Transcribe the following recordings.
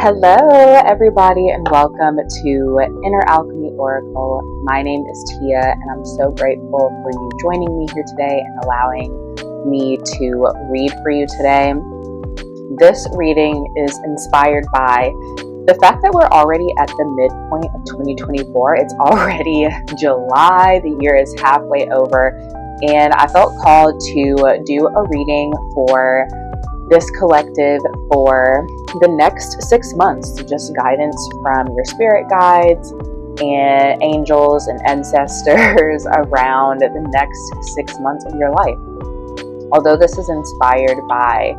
Hello, everybody, and welcome to Inner Alchemy Oracle. My name is Tia, and I'm so grateful for you joining me here today and allowing me to read for you today. This reading is inspired by the fact that we're already at the midpoint of 2024. It's already July, the year is halfway over, and I felt called to do a reading for this collective for the next 6 months. Just guidance from your spirit guides and angels and ancestors around the next 6 months of your life. Although this is inspired by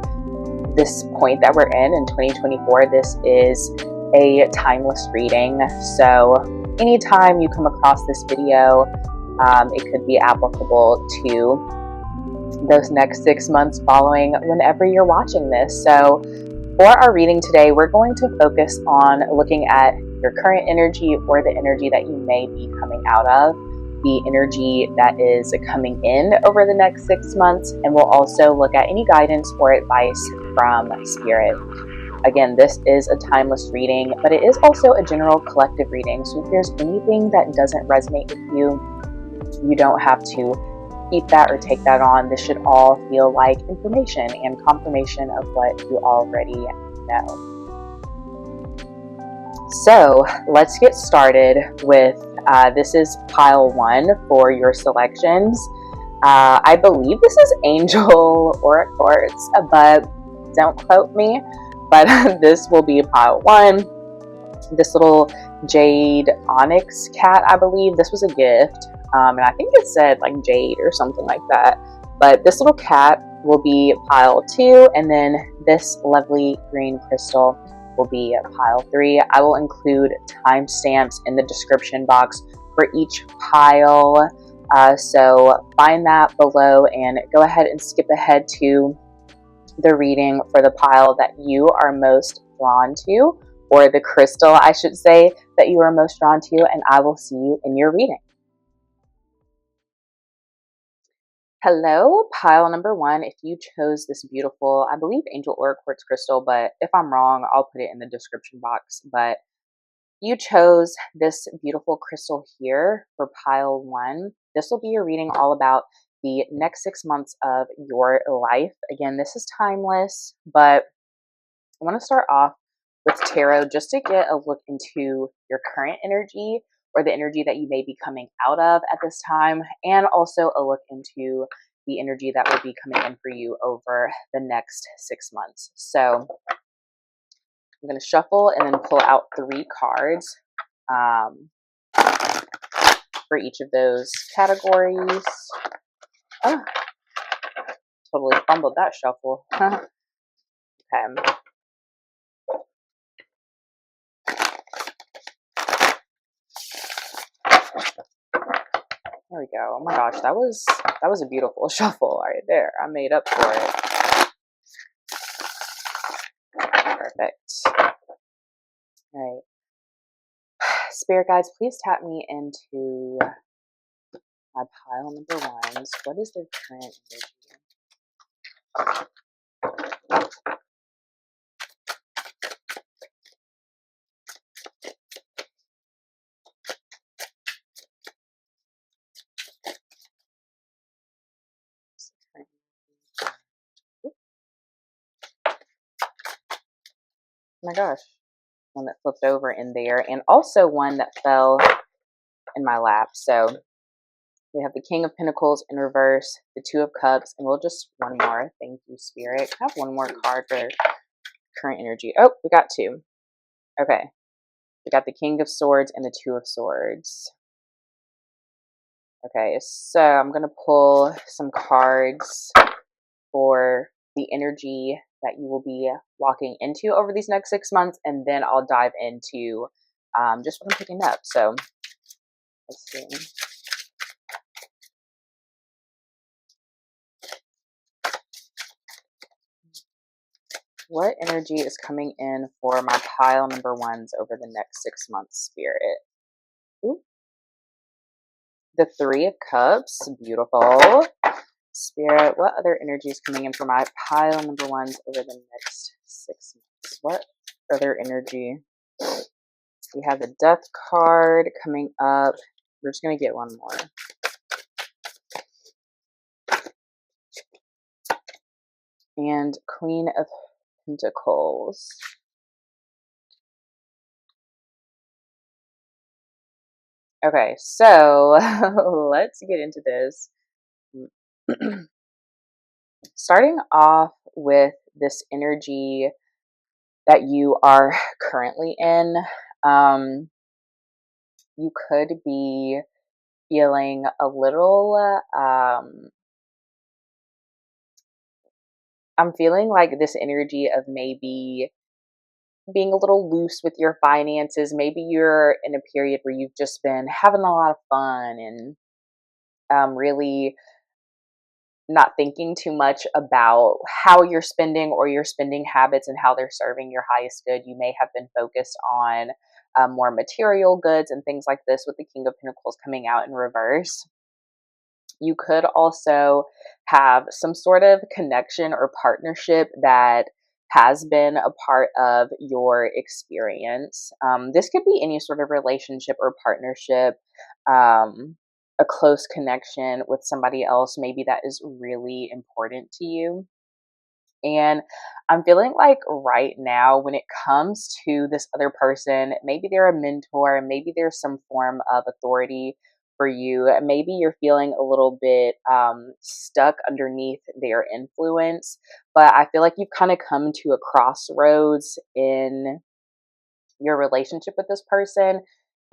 this point that we're in 2024, this is a timeless reading. So anytime you come across this video, it could be applicable to those next 6 months following whenever you're watching this. So for our reading today, we're going to focus on looking at your current energy or the energy that you may be coming out of, the energy that is coming in over the next 6 months, and we'll also look at any guidance or advice from Spirit. Again, this is a timeless reading, but it is also a general collective reading. So if there's anything that doesn't resonate with you, you don't have to keep that or take that on. This should all feel like information and confirmation of what you already know. So let's get started with this is pile 1 for your selections. I believe this is Angel or Quartz, but don't quote me. But this will be pile 1. This little jade onyx cat, I believe. This was a gift. And I think it said like jade or something like that. But this little cat will be pile 2, and then this lovely green crystal will be pile 3. I will include timestamps in the description box for each pile. So find that below and go ahead and skip ahead to the reading for the pile that you are most drawn to, or the crystal, I should say, that you are most drawn to, and I will see you in your reading. Hello, pile number 1. If you chose this beautiful, I believe Angel or Quartz crystal, but if I'm wrong, I'll put it in the description box. But you chose this beautiful crystal here for pile 1. This will be your reading all about the next 6 months of your life. Again, this is timeless, but I want to start off with tarot just to get a look into your current energy or the energy that you may be coming out of at this time, and also a look into the energy that will be coming in for you over the next 6 months. So I'm going to shuffle and then pull out 3 cards for each of those categories. Oh, totally fumbled that shuffle. Okay. There we go. Oh my gosh, that was a beautiful shuffle right there. I made up for it. Perfect. All right. Spirit guides, please tap me into my pile number 1s. What is their current energy? Oh my gosh, one that flipped over in there, and also one that fell in my lap. So we have the King of Pentacles in reverse, the 2 of Cups, and we'll just one more. Thank you, Spirit. I have one more card for current energy. Oh, we got 2. Okay, we got the King of Swords and the 2 of Swords. Okay, so I'm gonna pull some cards for the energy that you will be walking into over these next 6 months, and then I'll dive into just what I'm picking up. So let's see. What energy is coming in for my pile number 1s over the next 6 months, Spirit? Ooh. The 3 of Cups, beautiful. Spirit, what other energy is coming in for my pile number 1s over the next 6 months? What other energy? We have the Death card coming up. We're just going to get one more. And Queen of Pentacles. Okay, so let's get into this. Starting off with this energy that you are currently in, you could be feeling a little, I'm feeling like this energy of maybe being a little loose with your finances. Maybe you're in a period where you've just been having a lot of fun and really not thinking too much about how you're spending or your spending habits and how they're serving your highest good. You may have been focused on more material goods and things like this, with the King of Pentacles coming out in reverse. You could also have some sort of connection or partnership that has been a part of your experience. This could be any sort of relationship or partnership, a close connection with somebody else, maybe that is really important to you. And I'm feeling like right now, when it comes to this other person, maybe they're a mentor, maybe there's some form of authority for you. Maybe you're feeling a little bit stuck underneath their influence, but I feel like you've kind of come to a crossroads in your relationship with this person,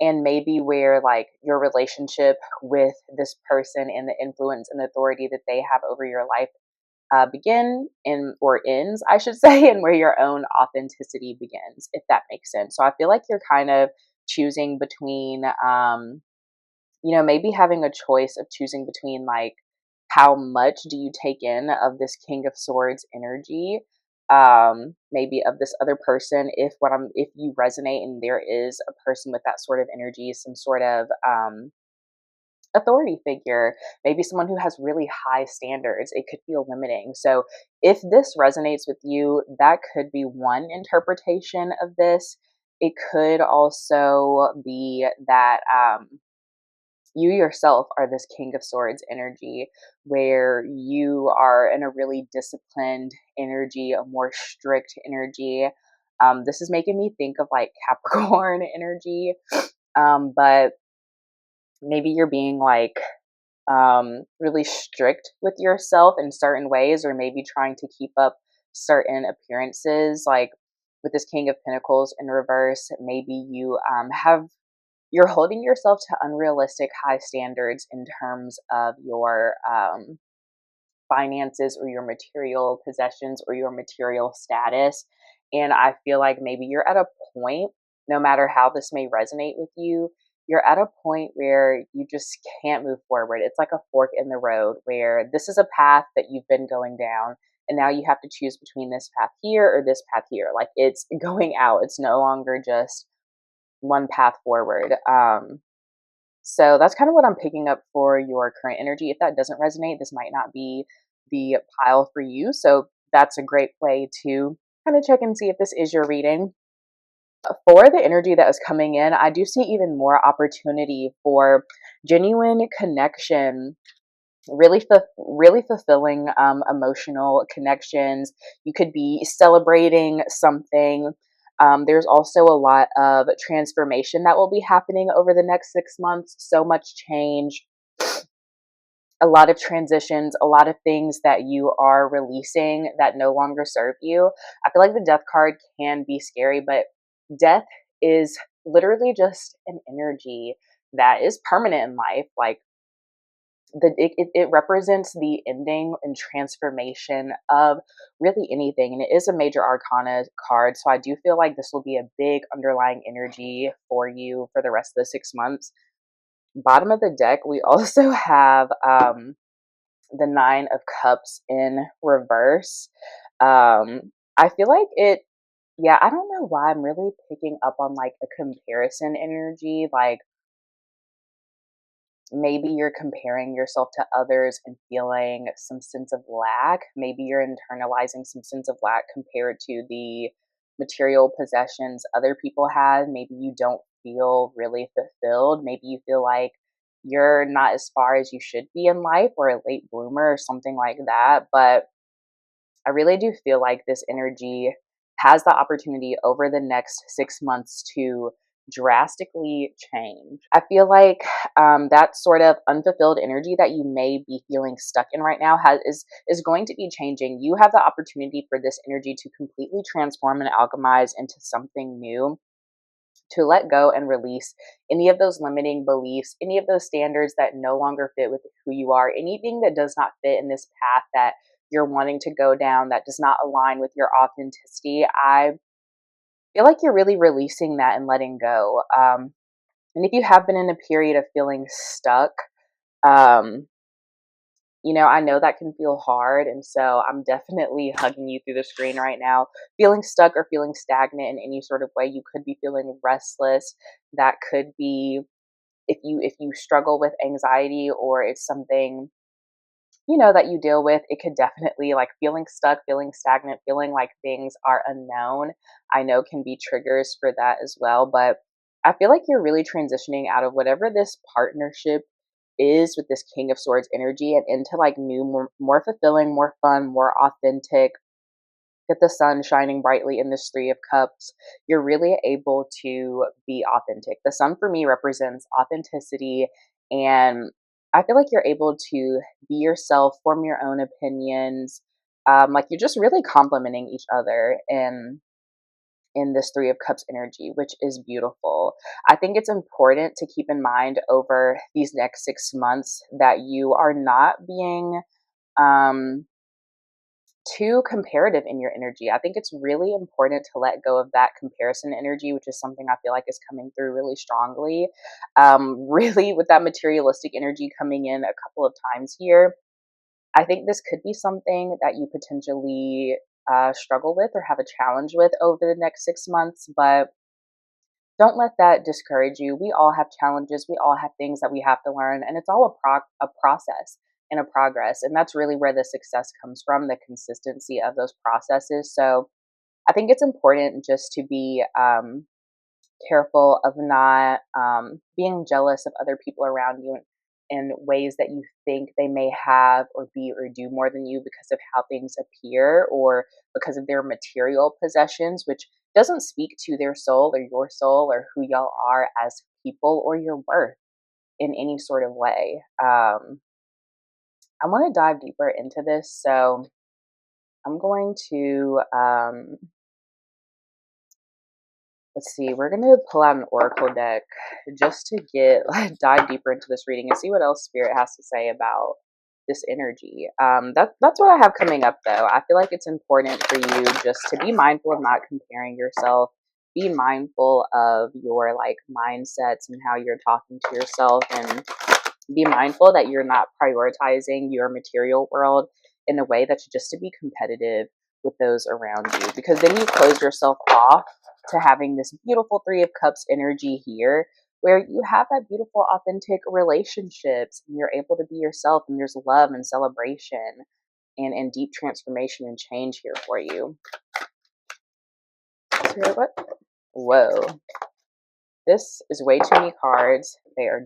and maybe where like your relationship with this person and the influence and authority that they have over your life begin in or ends, I should say, and where your own authenticity begins, if that makes sense. So I feel like you're kind of choosing between, maybe having a choice of choosing between like how much do you take in of this King of Swords energy, maybe of this other person, if you resonate and there is a person with that sort of energy, some sort of authority figure, maybe someone who has really high standards, it could feel limiting. So if this resonates with you, that could be one interpretation of this. It could also be that you yourself are this King of Swords energy, where you are in a really disciplined energy, a more strict energy. This is making me think of like Capricorn energy, but maybe you're being like really strict with yourself in certain ways, or maybe trying to keep up certain appearances. Like with this King of Pentacles in reverse, maybe you're holding yourself to unrealistic high standards in terms of your finances or your material possessions or your material status. And I feel like maybe you're at a point, no matter how this may resonate with you, you're at a point where you just can't move forward. It's like a fork in the road where this is a path that you've been going down, and now you have to choose between this path here or this path here. Like it's going out. It's no longer just one path forward. So that's kind of what I'm picking up for your current energy. If that doesn't resonate, this might not be the pile for you. So that's a great way to kind of check and see if this is your reading. For the energy that is coming in, I do see even more opportunity for genuine connection, really fulfilling emotional connections. You could be celebrating something. There's also a lot of transformation that will be happening over the next 6 months. So much change, a lot of transitions, a lot of things that you are releasing that no longer serve you. I feel like the Death card can be scary, but death is literally just an energy that is permanent in life. Like it represents the ending and transformation of really anything, and it is a major arcana card, so I do feel like this will be a big underlying energy for you for the rest of the 6 months. Bottom of the deck, we also have the Nine of Cups in reverse. I feel like I don't know why I'm really picking up on like a comparison energy. Like maybe you're comparing yourself to others and feeling some sense of lack. Maybe you're internalizing some sense of lack compared to the material possessions other people have. Maybe you don't feel really fulfilled. Maybe you feel like you're not as far as you should be in life, or a late bloomer or something like that. But I really do feel like this energy has the opportunity over the next 6 months to drastically change. I feel like that sort of unfulfilled energy that you may be feeling stuck in right now is going to be changing. You have the opportunity for this energy to completely transform and alchemize into something new, to let go and release any of those limiting beliefs, any of those standards that no longer fit with who you are, anything that does not fit in this path that you're wanting to go down, that does not align with your authenticity. I feel like you're really releasing that and letting go. And if you have been in a period of feeling stuck, um, I know that can feel hard. And so I'm definitely hugging you through the screen right now. Feeling stuck or feeling stagnant in any sort of way, you could be feeling restless. That could be, if you struggle with anxiety, or it's something that you deal with, it could definitely, like, feeling stuck, feeling stagnant, feeling like things are unknown, I know can be triggers for that as well. But I feel like you're really transitioning out of whatever this partnership is with this King of Swords energy, and into like new, more fulfilling, more fun, more authentic, get the sun shining brightly in this Three of Cups. You're really able to be authentic. The sun for me represents authenticity, and I feel like you're able to be yourself, form your own opinions. Like, you're just really complimenting each other in this Three of Cups energy, which is beautiful. I think it's important to keep in mind over these next 6 months that you are not being um too comparative in your energy. I think it's really important to let go of that comparison energy, which is something I feel like is coming through really strongly. Really, with that materialistic energy coming in a couple of times here, I think this could be something that you potentially struggle with or have a challenge with over the next 6 months. But don't let that discourage you. We all have challenges. We all have things that we have to learn, and it's all a process and a progress. And that's really where the success comes from, the consistency of those processes. So I think it's important just to be careful of not being jealous of other people around you in ways that you think they may have or be or do more than you because of how things appear, or because of their material possessions, which doesn't speak to their soul or your soul or who y'all are as people, or your worth in any sort of way. I want to dive deeper into this. So I'm going to let's see, we're going to pull out an oracle deck just to get dive deeper into this reading and see what else Spirit has to say about this energy. That's what I have coming up, though. I feel like it's important for you just to be mindful of not comparing yourself. Be mindful of your like mindsets and how you're talking to yourself, and be mindful that you're not prioritizing your material world in a way that's just to be competitive with those around you, because then you close yourself off to having this beautiful Three of Cups energy here, where you have that beautiful authentic relationships and you're able to be yourself, and there's love and celebration and deep transformation and change here for you. So what? Whoa. This is way too many cards. They are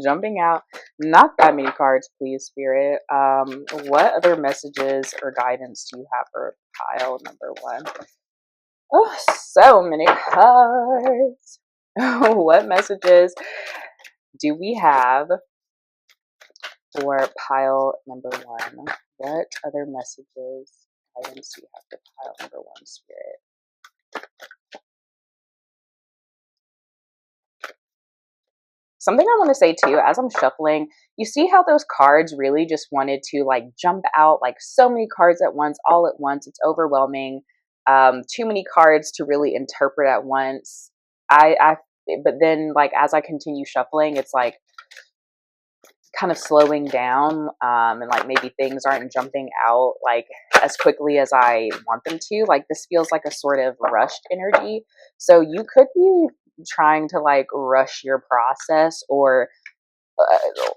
jumping out. Not that many cards, please, Spirit. What other messages or guidance do you have for pile number one? Oh, so many cards. What messages do we have for pile number one? What other messages, guidance do you have for pile number one, Spirit? Something I want to say too, as I'm shuffling, you see how those cards really just wanted to like jump out, like so many cards at once, all at once. It's overwhelming. Too many cards to really interpret at once. But then like as I continue shuffling, it's like kind of slowing down, and like maybe things aren't jumping out like as quickly as I want them to. Like, this feels like a sort of rushed energy. So you could be trying to like rush your process, or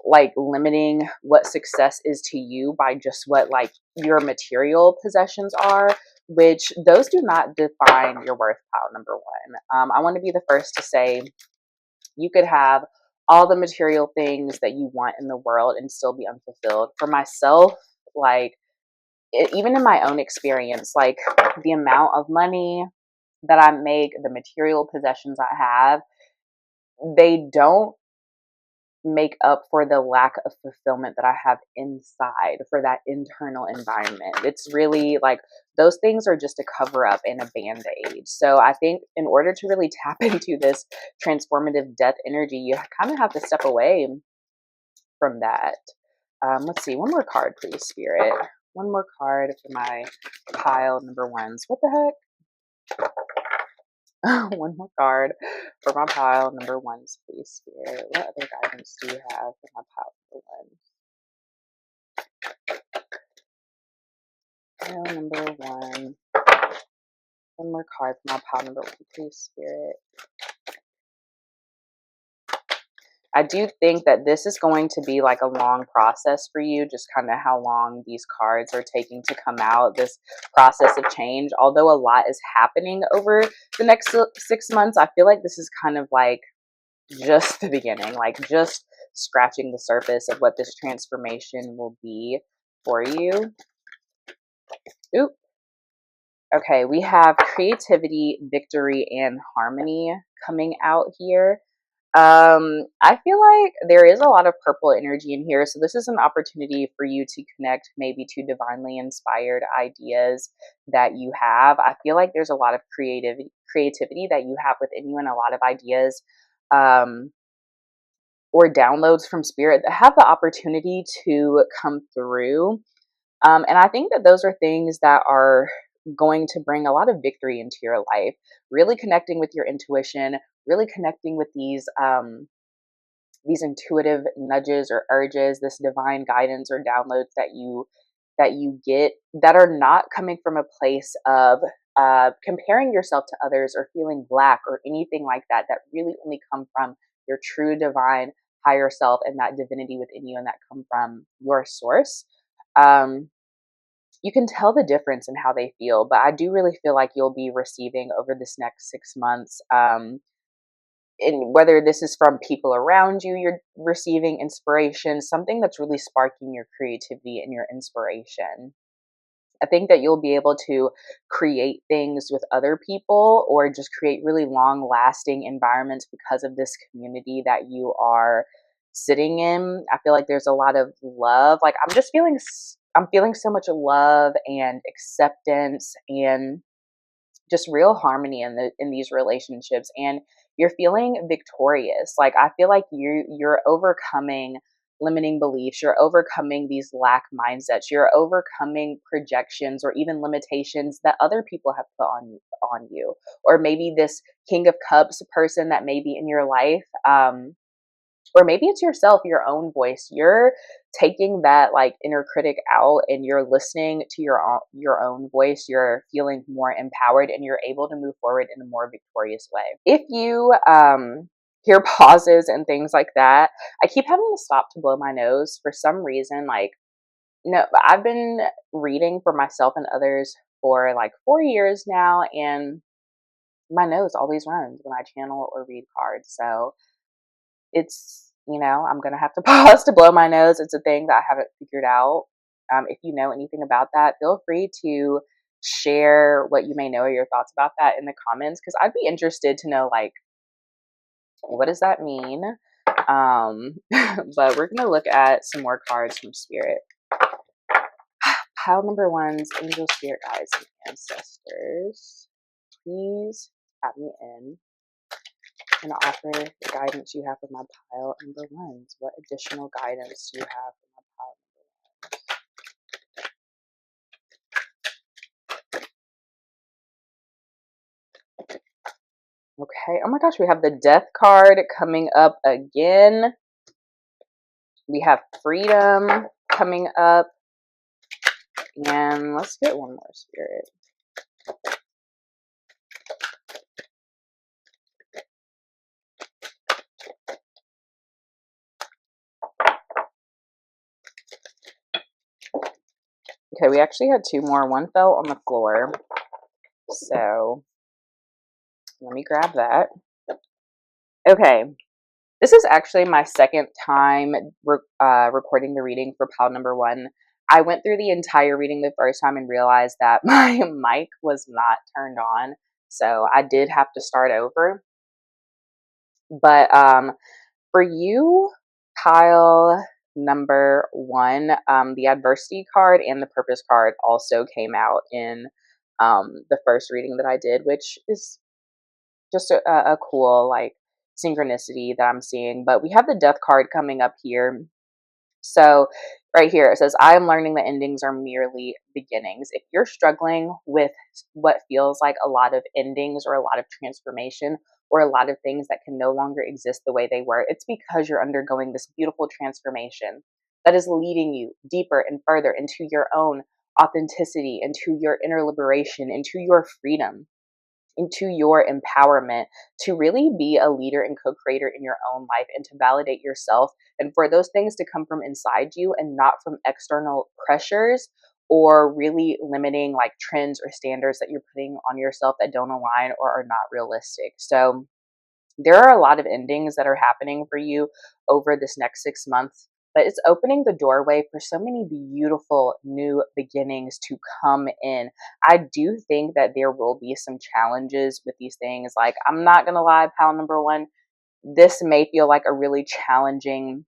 like limiting what success is to you by just what like your material possessions are, which those do not define your worth, pile number one. I want to be the first to say you could have all the material things that you want in the world and still be unfulfilled. For myself, like, even in my own experience, like the amount of money that I make, the material possessions I have, they don't make up for the lack of fulfillment that I have inside, for that internal environment. It's really like those things are just a cover up and a band aid. So I think in order to really tap into this transformative death energy, you kind of have to step away from that. Let's see, one more card, please, Spirit. One more card for my pile number ones. What the heck? One more card for my pile number ones, please, Spirit. What other guidance do you have for my pile number one? Pile number one. One more card for my pile number one, please, Spirit. I do think that this is going to be like a long process for you, just kind of how long these cards are taking to come out, this process of change. Although a lot is happening over the next 6 months, I feel like this is kind of like just the beginning, like just scratching the surface of what this transformation will be for you. Oop. Okay, we have creativity, victory, and harmony coming out here. I feel like there is a lot of purple energy in here. So this is an opportunity for you to connect maybe to divinely inspired ideas that you have. I feel like there's a lot of creativity that you have within you and a lot of ideas or downloads from spirit that have the opportunity to come through. And I think that those are things that are going to bring a lot of victory into your life, really connecting with your intuition, really connecting with these intuitive nudges or urges, this divine guidance or downloads that you get that are not coming from a place of comparing yourself to others or feeling black or anything like that, that really only come from your true divine higher self and that divinity within you and that come from your source. You can tell the difference in how they feel, but I do really feel like you'll be receiving over this next 6 months, and whether this is from people around you, you're receiving inspiration, something that's really sparking your creativity and your inspiration. I think that you'll be able to create things with other people or just create really long lasting environments because of this community that you are sitting in. I feel like there's a lot of love. Like I'm feeling so much love and acceptance and just real harmony in these relationships, and you're feeling victorious. Like I feel like you're overcoming limiting beliefs, you're overcoming these lack mindsets, you're overcoming projections or even limitations that other people have put on you, or maybe this King of Cups person that may be in your life, or maybe it's yourself, your own voice. You're taking that like inner critic out and you're listening to your own voice. You're feeling more empowered and you're able to move forward in a more victorious way. If you hear pauses and things like that, I keep having to stop to blow my nose for some reason. Like, no, I've been reading for myself and others for like 4 years now, and my nose always runs when I channel or read cards. So it's, I'm going to have to pause to blow my nose. It's a thing that I haven't figured out. If you know anything about that, feel free to share what you may know or your thoughts about that in the comments, because I'd be interested to know, like, what does that mean? But we're going to look at some more cards from Spirit. Pile number one's angel, spirit guides, and ancestors. Please tap me in and offer the guidance you have for my pile number ones. What additional guidance do you have for my pile number one? Okay. Oh my gosh, we have the death card coming up again. We have freedom coming up. And let's get one more, Spirit. Okay, we actually had two more. One fell on the floor. So let me grab that. Okay. This is actually my second time recording the reading for pile number 1. I went through the entire reading the first time and realized that my mic was not turned on. So I did have to start over. But for you, pile number 1, the adversity card and the purpose card also came out in the first reading that I did, which is just a cool like synchronicity that I'm seeing. But we have the death card coming up here. So right here it says, I am learning that endings are merely beginnings. If you're struggling with what feels like a lot of endings or a lot of transformation or a lot of things that can no longer exist the way they were, it's because you're undergoing this beautiful transformation that is leading you deeper and further into your own authenticity, into your inner liberation, into your freedom, into your empowerment to really be a leader and co-creator in your own life and to validate yourself, and for those things to come from inside you and not from external pressures or really limiting like trends or standards that you're putting on yourself that don't align or are not realistic. So there are a lot of endings that are happening for you over this next 6 months, but it's opening the doorway for so many beautiful new beginnings to come in. I do think that there will be some challenges with these things. Like, I'm not going to lie, pal number 1, this may feel like a really challenging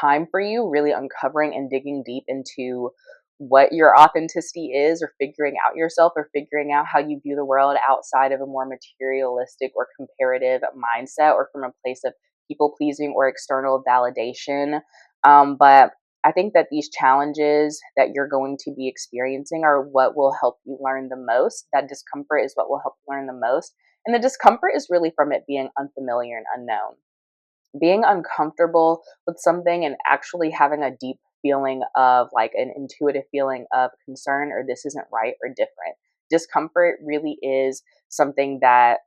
time for you, really uncovering and digging deep into what your authenticity is, or figuring out yourself, or figuring out how you view the world outside of a more materialistic or comparative mindset, or from a place of people pleasing or external validation. But I think that these challenges that you're going to be experiencing are what will help you learn the most. That discomfort is what will help you learn the most. And the discomfort is really from it being unfamiliar and unknown, being uncomfortable with something and actually having a deep feeling of like an intuitive feeling of concern, or this isn't right or different. Discomfort really is something that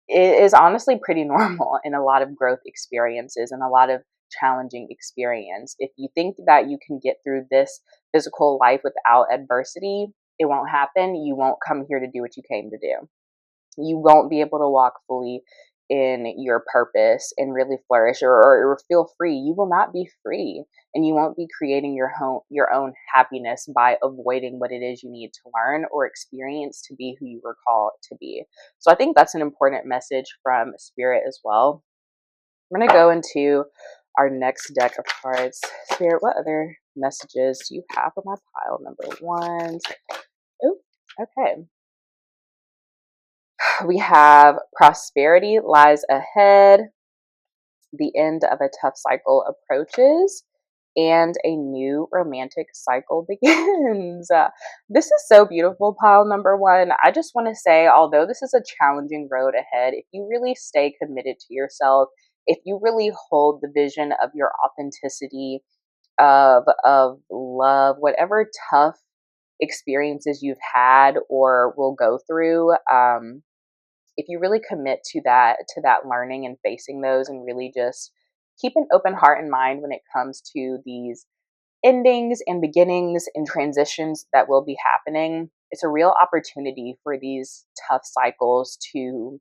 is honestly pretty normal in a lot of growth experiences and a lot of challenging experience. If you think that you can get through this physical life without adversity, it won't happen. You won't come here to do what you came to do. You won't be able to walk fully in your purpose and really flourish, or feel free. You will not be free, and you won't be creating your own happiness by avoiding what it is you need to learn or experience to be who you were called to be. So I think that's an important message from Spirit as well. I'm going to go into our next deck of cards. Spirit, what other messages do you have on my pile number 1? Oh, okay. We have prosperity lies ahead, the end of a tough cycle approaches, and a new romantic cycle begins. This is so beautiful, pile number 1. I just want to say, although this is a challenging road ahead, if you really stay committed to yourself, if you really hold the vision of your authenticity, of love, whatever tough experiences you've had or will go through, if you really commit to that learning and facing those, and really just keep an open heart and mind when it comes to these endings and beginnings and transitions that will be happening, it's a real opportunity for these tough cycles to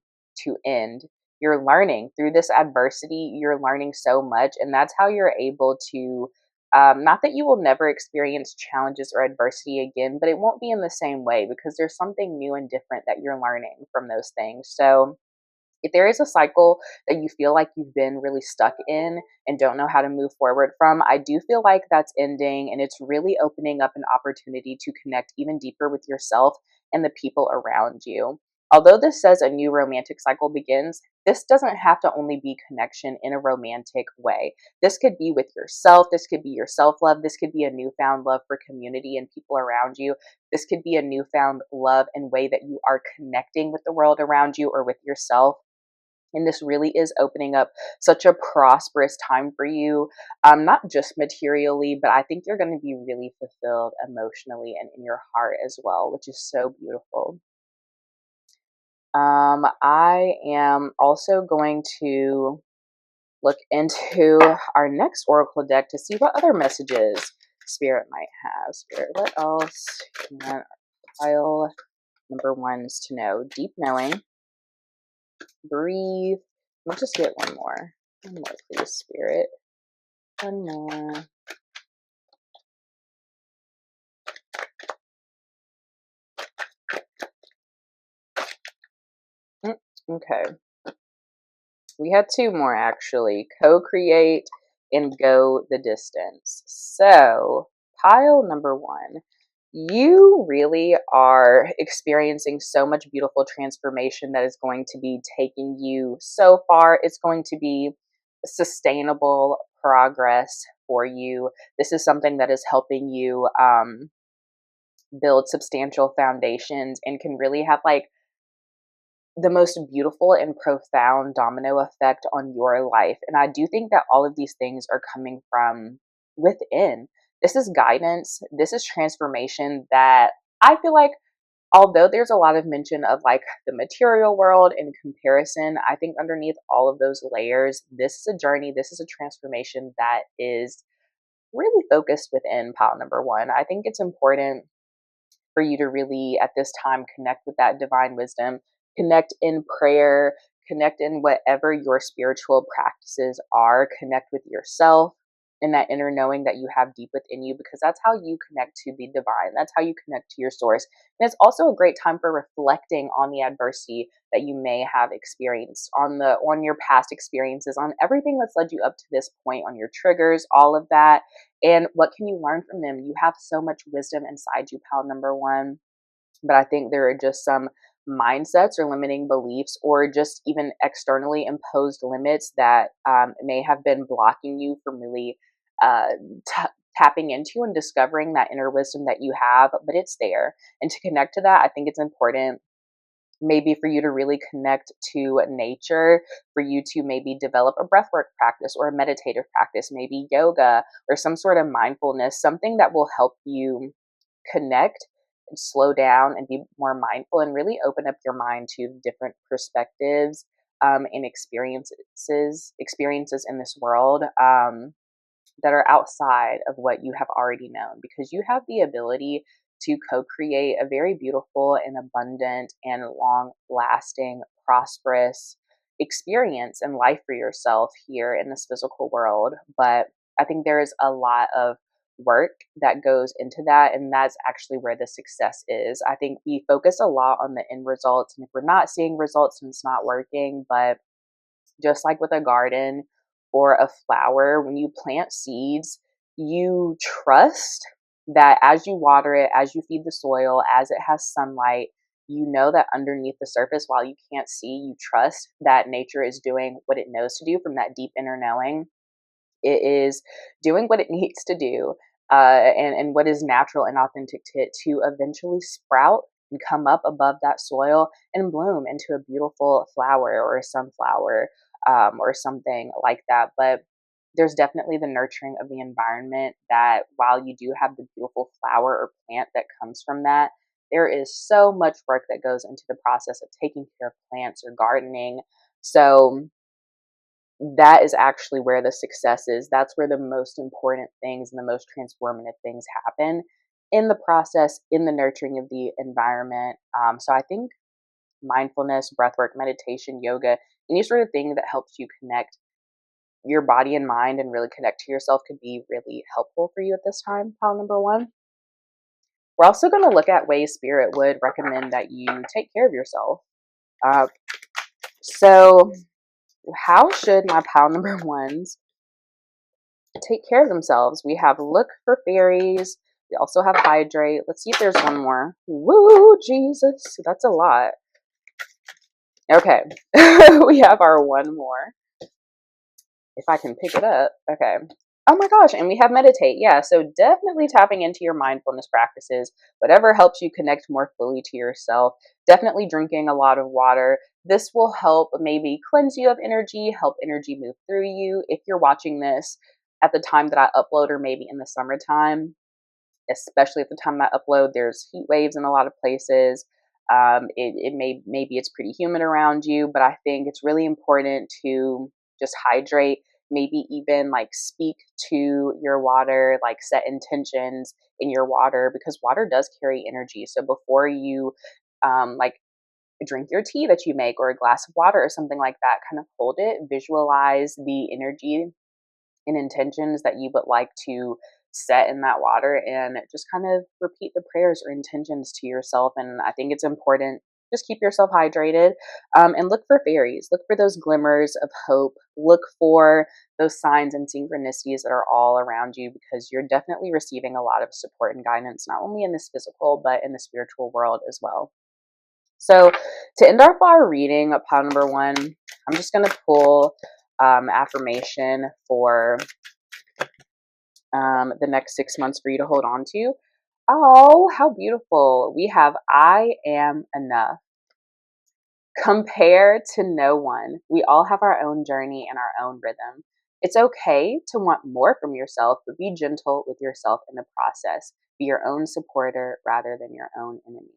end. You're learning through this adversity, you're learning so much, and that's how you're able to, not that you will never experience challenges or adversity again, but it won't be in the same way, because there's something new and different that you're learning from those things. So if there is a cycle that you feel like you've been really stuck in and don't know how to move forward from, I do feel like that's ending, and it's really opening up an opportunity to connect even deeper with yourself and the people around you. Although this says a new romantic cycle begins, this doesn't have to only be connection in a romantic way. This could be with yourself. This could be your self-love. This could be a newfound love for community and people around you. This could be a newfound love and way that you are connecting with the world around you or with yourself. And this really is opening up such a prosperous time for you, not just materially, but I think you're going to be really fulfilled emotionally and in your heart as well, which is so beautiful. I am also going to look into our next oracle deck to see what other messages Spirit might have. Spirit, what else can our pile number ones to know. Deep knowing. Breathe. Let's just get one more. One more, please, Spirit. One more. Okay. We had two more, actually. Co-create and go the distance. So, pile number one. You really are experiencing so much beautiful transformation that is going to be taking you so far. It's going to be sustainable progress for you. This is something that is helping you build substantial foundations and can really have like the most beautiful and profound domino effect on your life. And I do think that all of these things are coming from within. This is guidance, this is transformation that I feel like, although there's a lot of mention of like the material world in comparison, I think underneath all of those layers, this is a journey, this is a transformation that is really focused within pile number one. I think it's important for you to really at this time connect with that divine wisdom, connect in prayer, connect in whatever your spiritual practices are, connect with yourself and that inner knowing that you have deep within you, because that's how you connect to the divine. That's how you connect to your source. And it's also a great time for reflecting on the adversity that you may have experienced, on your past experiences, on everything that's led you up to this point, on your triggers, all of that. And what can you learn from them? You have so much wisdom inside you, pal number one. But I think there are just some mindsets or limiting beliefs or just even externally imposed limits that may have been blocking you from really uh, tapping into and discovering that inner wisdom that you have, but it's there. And to connect to that, I think it's important maybe for you to really connect to nature, for you to maybe develop a breathwork practice or a meditative practice, maybe yoga or some sort of mindfulness, something that will help you connect and slow down and be more mindful and really open up your mind to different perspectives and experiences in this world that are outside of what you have already known, because you have the ability to co-create a very beautiful and abundant and long lasting prosperous experience and life for yourself here in this physical world. But I think there is a lot of work that goes into that, and that's actually where the success is. I think we focus a lot on the end results, and if we're not seeing results, then it's not working. But just like with a garden or a flower, when you plant seeds, you trust that as you water it, as you feed the soil, as it has sunlight, you know that underneath the surface, while you can't see, you trust that nature is doing what it knows to do from that deep inner knowing. It is doing what it needs to do, and what is natural and authentic to it, to eventually sprout and come up above that soil and bloom into a beautiful flower or a sunflower, or something like that. But there's definitely the nurturing of the environment that while you do have the beautiful flower or plant that comes from that, there is so much work that goes into the process of taking care of plants or gardening. So that is actually where the success is. That's where the most important things and the most transformative things happen in the process, in the nurturing of the environment. So I think mindfulness, breathwork, meditation, yoga, any sort of thing that helps you connect your body and mind and really connect to yourself could be really helpful for you at this time, pile number one. We're also going to look at ways Spirit would recommend that you take care of yourself. So how should my pile number ones take care of themselves? We have look for fairies. We also have hydrate. Let's see if there's one more. Woo, Jesus. That's a lot. Okay. We have our one more. If I can pick it up. Okay. Oh my gosh. And we have meditate. Yeah. So definitely tapping into your mindfulness practices, whatever helps you connect more fully to yourself. Definitely drinking a lot of water. This will help maybe cleanse you of energy, help energy move through you. If you're watching this at the time that I upload, or maybe in the summertime, especially at the time I upload, there's heat waves in a lot of places. Maybe it's pretty humid around you, but I think it's really important to just hydrate. Maybe even like speak to your water, like set intentions in your water, because water does carry energy. So before you like drink your tea that you make or a glass of water or something like that. Kind of hold it, visualize the energy and intentions that you would like to set in that water, and just kind of repeat the prayers or intentions to yourself. And I think it's important, just keep yourself hydrated, and look for fairies, look for those glimmers of hope, look for those signs and synchronicities that are all around you, because you're definitely receiving a lot of support and guidance, not only in this physical but in the spiritual world as well. So to end our flower reading, pile number one, I'm just going to pull affirmation for the next 6 months for you to hold on to. Oh, how beautiful. We have I am enough. Compare to no one. We all have our own journey and our own rhythm. It's okay to want more from yourself, but be gentle with yourself in the process. Be your own supporter rather than your own enemy.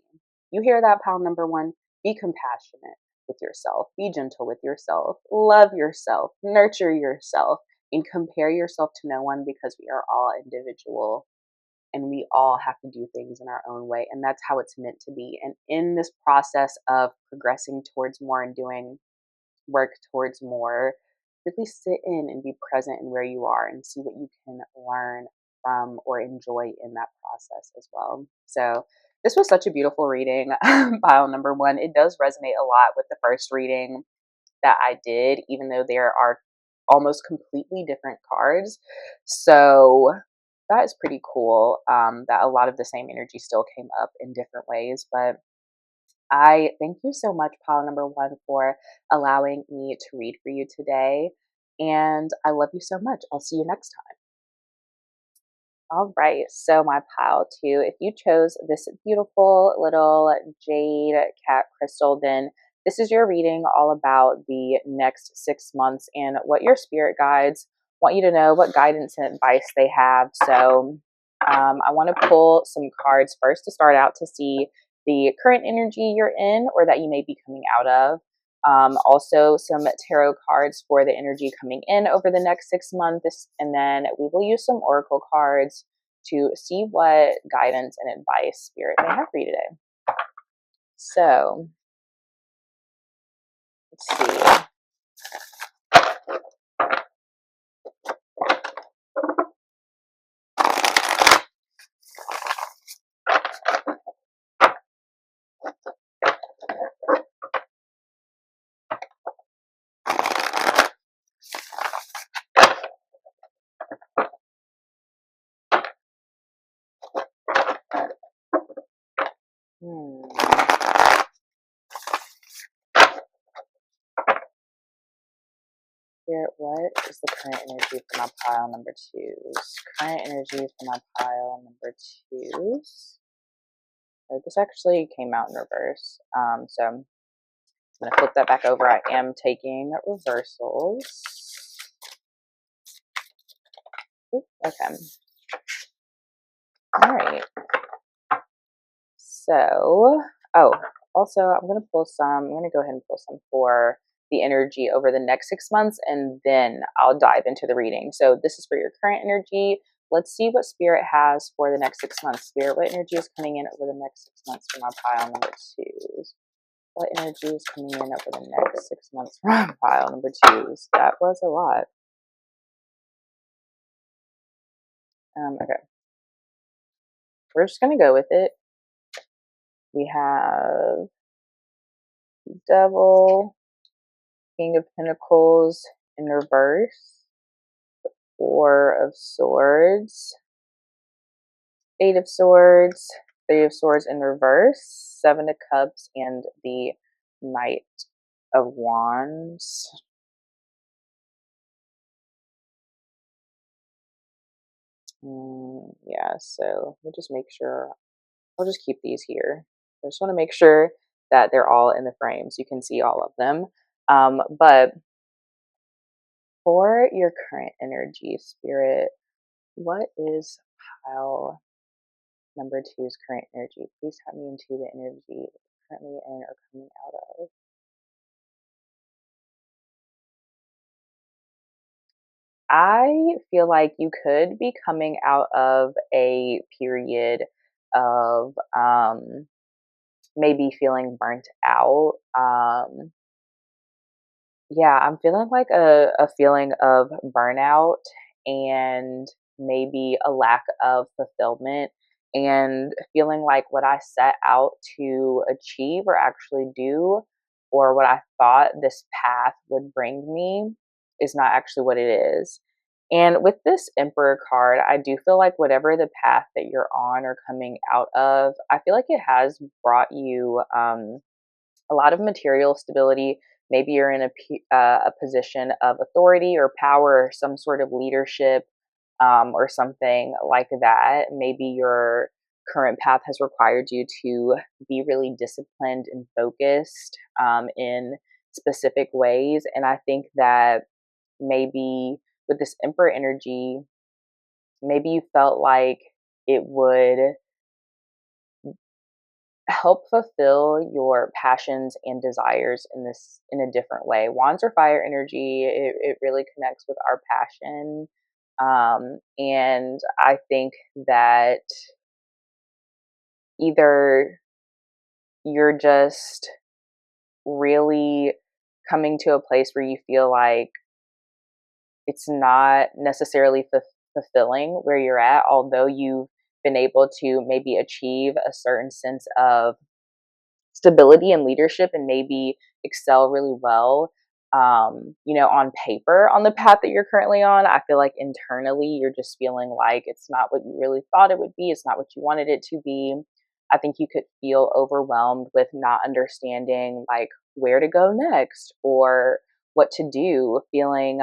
You hear that, pal number one? Be compassionate with yourself. Be gentle with yourself. Love yourself. Nurture yourself. And compare yourself to no one, because we are all individual and we all have to do things in our own way, and that's how it's meant to be. And in this process of progressing towards more and doing work towards more, really sit in and be present in where you are and see what you can learn from or enjoy in that process as well. So this was such a beautiful reading. Pile number one, it does resonate a lot with the first reading that I did, even though there are almost completely different cards. So that is pretty cool, that a lot of the same energy still came up in different ways. But I thank you so much, pile number one, for allowing me to read for you today. And I love you so much. I'll see you next time. All right, so my pile two, if you chose this beautiful little jade cat crystal, then this is your reading all about the next 6 months and what your spirit guides want you to know, what guidance and advice they have. So I want to pull some cards first to start out to see the current energy you're in or that you may be coming out of. Also, some tarot cards for the energy coming in over the next 6 months. And then we will use some oracle cards to see what guidance and advice spirit may have for you today. So, let's see. Spirit, what is the current energy for my pile number twos? Current energy for my pile number twos. So this actually came out in reverse. So I'm going to flip that back over. I am taking reversals. Ooh, okay. All right. So, also I'm going to pull some, I'm going to go ahead and pull some for the energy over the next 6 months, and then I'll dive into the reading. So this is for your current energy. Let's see what spirit has for the next 6 months. Spirit, what energy is coming in over the next 6 months for my pile number twos? What energy is coming in over the next 6 months for my pile number twos? That was a lot. Okay. We're just going to go with it. We have Devil, King of Pentacles in reverse, Four of Swords, Eight of Swords, Three of Swords in reverse, Seven of Cups, and the Knight of Wands. Yeah, so we'll just make sure, I'll just keep these here. I just want to make sure that they're all in the frame so you can see all of them. But for your current energy, spirit, what is pile number two's current energy? Please tap me into the energy that you're currently in or coming out of. I feel like you could be coming out of a period of maybe feeling burnt out. Yeah, I'm feeling like a feeling of burnout and maybe a lack of fulfillment, and feeling like what I set out to achieve or actually do, or what I thought this path would bring me, is not actually what it is. And with this Emperor card, I do feel like whatever the path that you're on or coming out of, I feel like it has brought you a lot of material stability. Maybe you're in a position of authority or power, or some sort of leadership, or something like that. Maybe your current path has required you to be really disciplined and focused in specific ways. And I think that maybe with this Emperor energy, maybe you felt like it would help fulfill your passions and desires in a different way. Wands are fire energy. It really connects with our passion. And I think that either you're just really coming to a place where you feel like it's not necessarily fulfilling where you're at, although you've been able to maybe achieve a certain sense of stability and leadership and maybe excel really well, on paper on the path that you're currently on. I feel like internally you're just feeling like it's not what you really thought it would be. It's not what you wanted it to be. I think you could feel overwhelmed with not understanding like where to go next or what to do, feeling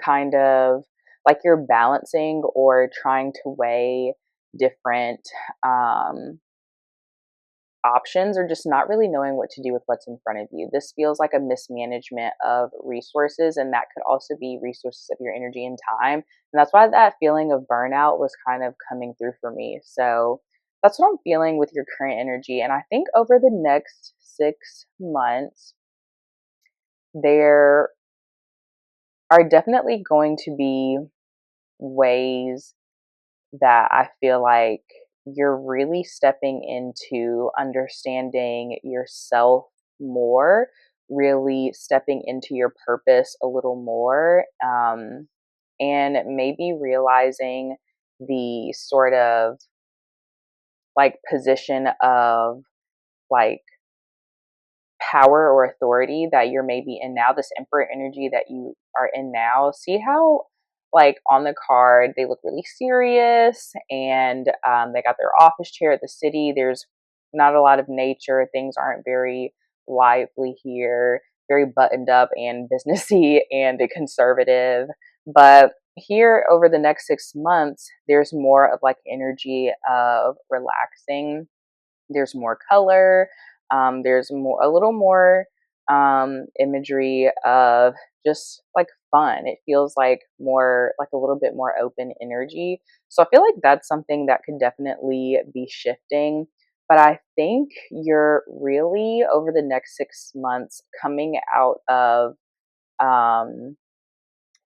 kind of like you're balancing or trying to weigh different options, or just not really knowing what to do with what's in front of you. This feels like a mismanagement of resources, and that could also be resources of your energy and time. And that's why that feeling of burnout was kind of coming through for me. So that's what I'm feeling with your current energy. And I think over the next 6 months, there are definitely going to be ways that I feel like you're really stepping into understanding yourself more, really stepping into your purpose a little more, and maybe realizing the sort of like position of like power or authority that you're maybe in now, this Emperor energy that you are in now. See how, like, on the card, they look really serious, and they got their office chair at the city. There's not a lot of nature. Things aren't very lively here, very buttoned up and businessy and conservative. But here over the next 6 months, there's more of like energy of relaxing. There's more color. There's more, a little more imagery of just like fun. It feels like more, like a little bit more open energy. So I feel like that's something that could definitely be shifting. But I think you're really over the next 6 months coming out of um,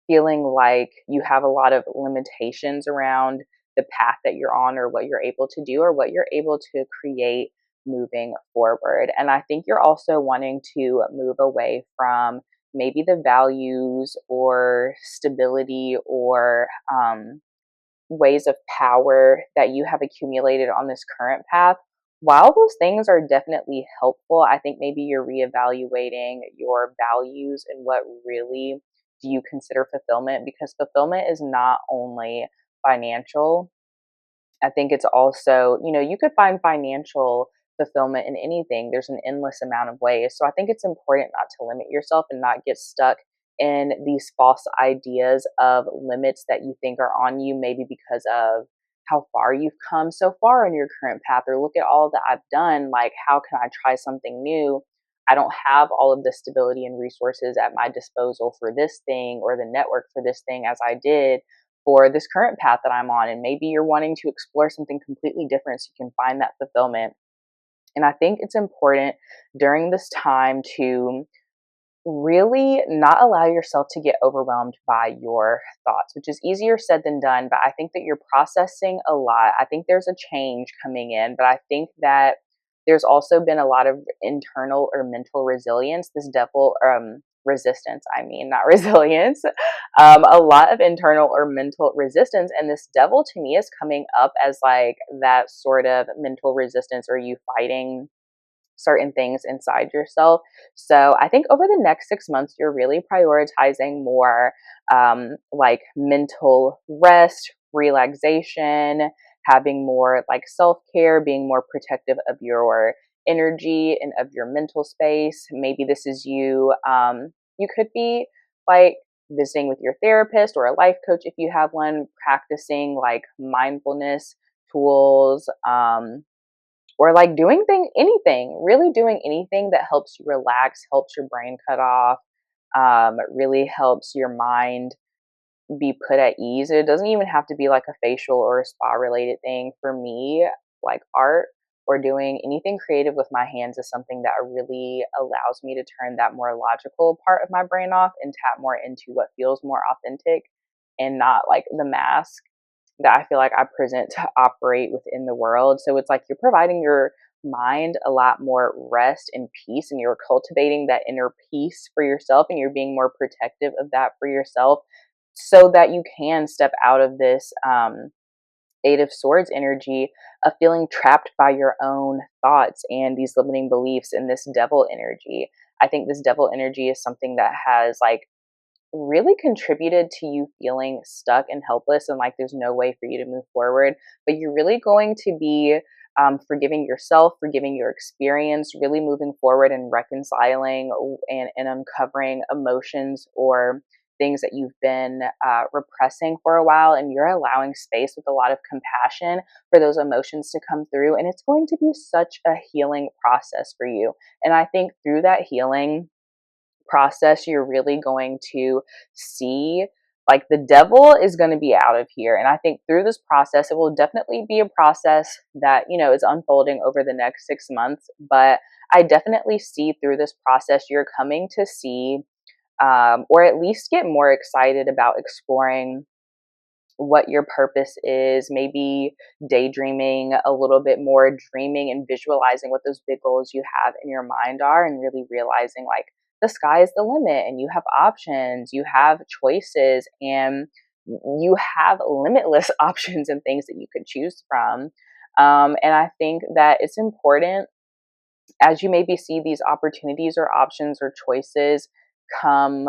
feeling like you have a lot of limitations around the path that you're on, or what you're able to do, or what you're able to create moving forward. And I think you're also wanting to move away from maybe the values or stability or ways of power that you have accumulated on this current path. While those things are definitely helpful, I think maybe you're reevaluating your values and what really do you consider fulfillment, because fulfillment is not only financial. I think it's also, you could find financial fulfillment in anything. There's an endless amount of ways. So I think it's important not to limit yourself and not get stuck in these false ideas of limits that you think are on you, maybe because of how far you've come so far in your current path, or look at all that I've done. Like, how can I try something new? I don't have all of the stability and resources at my disposal for this thing, or the network for this thing as I did for this current path that I'm on. And maybe you're wanting to explore something completely different so you can find that fulfillment. And I think it's important during this time to really not allow yourself to get overwhelmed by your thoughts, which is easier said than done. But I think that you're processing a lot. I think there's a change coming in, but I think that there's also been a lot of internal or mental resilience. This devil, resistance, I mean, not resilience, a lot of internal or mental resistance. And this devil to me is coming up as like that sort of mental resistance, or you fighting certain things inside yourself. So I think over the next 6 months, you're really prioritizing more like mental rest, relaxation, having more like self care, being more protective of your energy and of your mental space. Maybe this is you. You could be like visiting with your therapist or a life coach if you have one, practicing like mindfulness tools. Or like doing anything, really doing anything that helps you relax, helps your brain cut off, really helps your mind be put at ease. It doesn't even have to be like a facial or a spa related thing. For me, like art or doing anything creative with my hands is something that really allows me to turn that more logical part of my brain off and tap more into what feels more authentic and not like the mask that I feel like I present to operate within the world. So it's like you're providing your mind a lot more rest and peace, and you're cultivating that inner peace for yourself, and you're being more protective of that for yourself so that you can step out of this Eight of Swords energy of feeling trapped by your own thoughts and these limiting beliefs, and this devil energy. I think this devil energy is something that has like really contributed to you feeling stuck and helpless and like there's no way for you to move forward. But you're really going to be forgiving yourself, forgiving your experience, really moving forward and reconciling and uncovering emotions or things that you've been repressing for a while. And you're allowing space with a lot of compassion for those emotions to come through. And it's going to be such a healing process for you. And I think through that healing process, you're really going to see like the devil is going to be out of here. And I think through this process, it will definitely be a process that, you know, is unfolding over the next 6 months. But I definitely see through this process, you're coming to see, or at least get more excited about exploring what your purpose is, maybe daydreaming a little bit more, dreaming and visualizing what those big goals you have in your mind are, and really realizing like the sky is the limit and you have options, you have choices, and you have limitless options and things that you could choose from. And I think that it's important as you maybe see these opportunities or options or choices come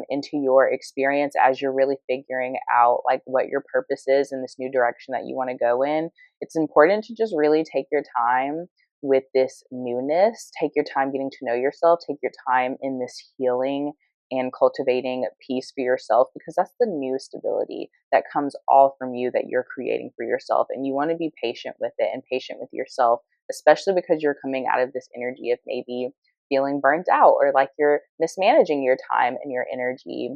into your experience as you're really figuring out like what your purpose is in this new direction that you want to go in. It's important to just really take your time with this newness, take your time getting to know yourself, take your time in this healing and cultivating peace for yourself, because that's the new stability that comes all from you that you're creating for yourself. And you want to be patient with it and patient with yourself, especially because you're coming out of this energy of maybe feeling burnt out or like you're mismanaging your time and your energy.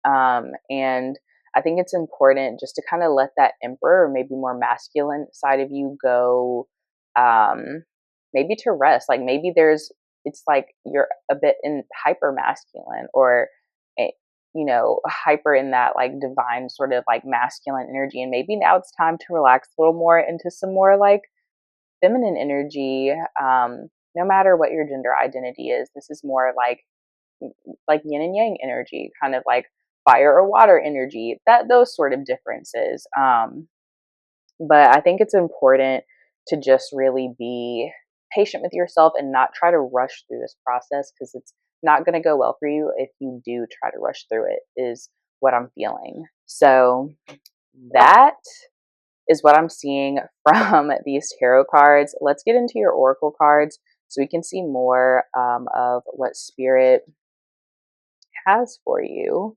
And I think it's important just to kind of let that emperor or maybe more masculine side of you go, maybe to rest. Like maybe it's like you're a bit in hyper masculine or, you know, hyper in that like divine sort of like masculine energy. And maybe now it's time to relax a little more into some more like feminine energy. No matter what your gender identity is, this is more like yin and yang energy, kind of like fire or water energy, that those sort of differences. But I think it's important to just really be patient with yourself and not try to rush through this process, because it's not going to go well for you if you do try to rush through it, is what I'm feeling. So that is what I'm seeing from these tarot cards. Let's get into your oracle cards so we can see more of what spirit has for you.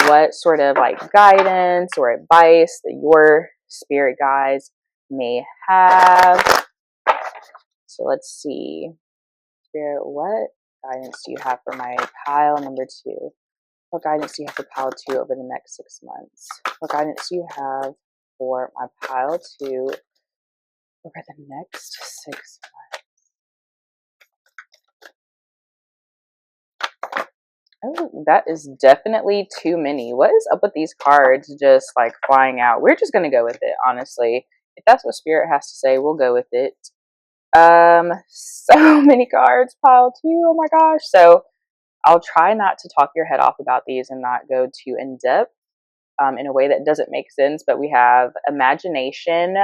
What sort of like guidance or advice that your spirit guides may have. So let's see. Spirit, what guidance do you have for my pile number 2? What guidance do you have for pile 2 over the next 6 months? What guidance do you have for my pile 2 over the next 6 months? That is definitely too many. What is up with these cards just like flying out? We're just gonna go with it, honestly. If that's what Spirit has to say, we'll go with it. So many cards piled too. Oh my gosh. So I'll try not to talk your head off about these and not go too in depth in a way that doesn't make sense. But we have imagination.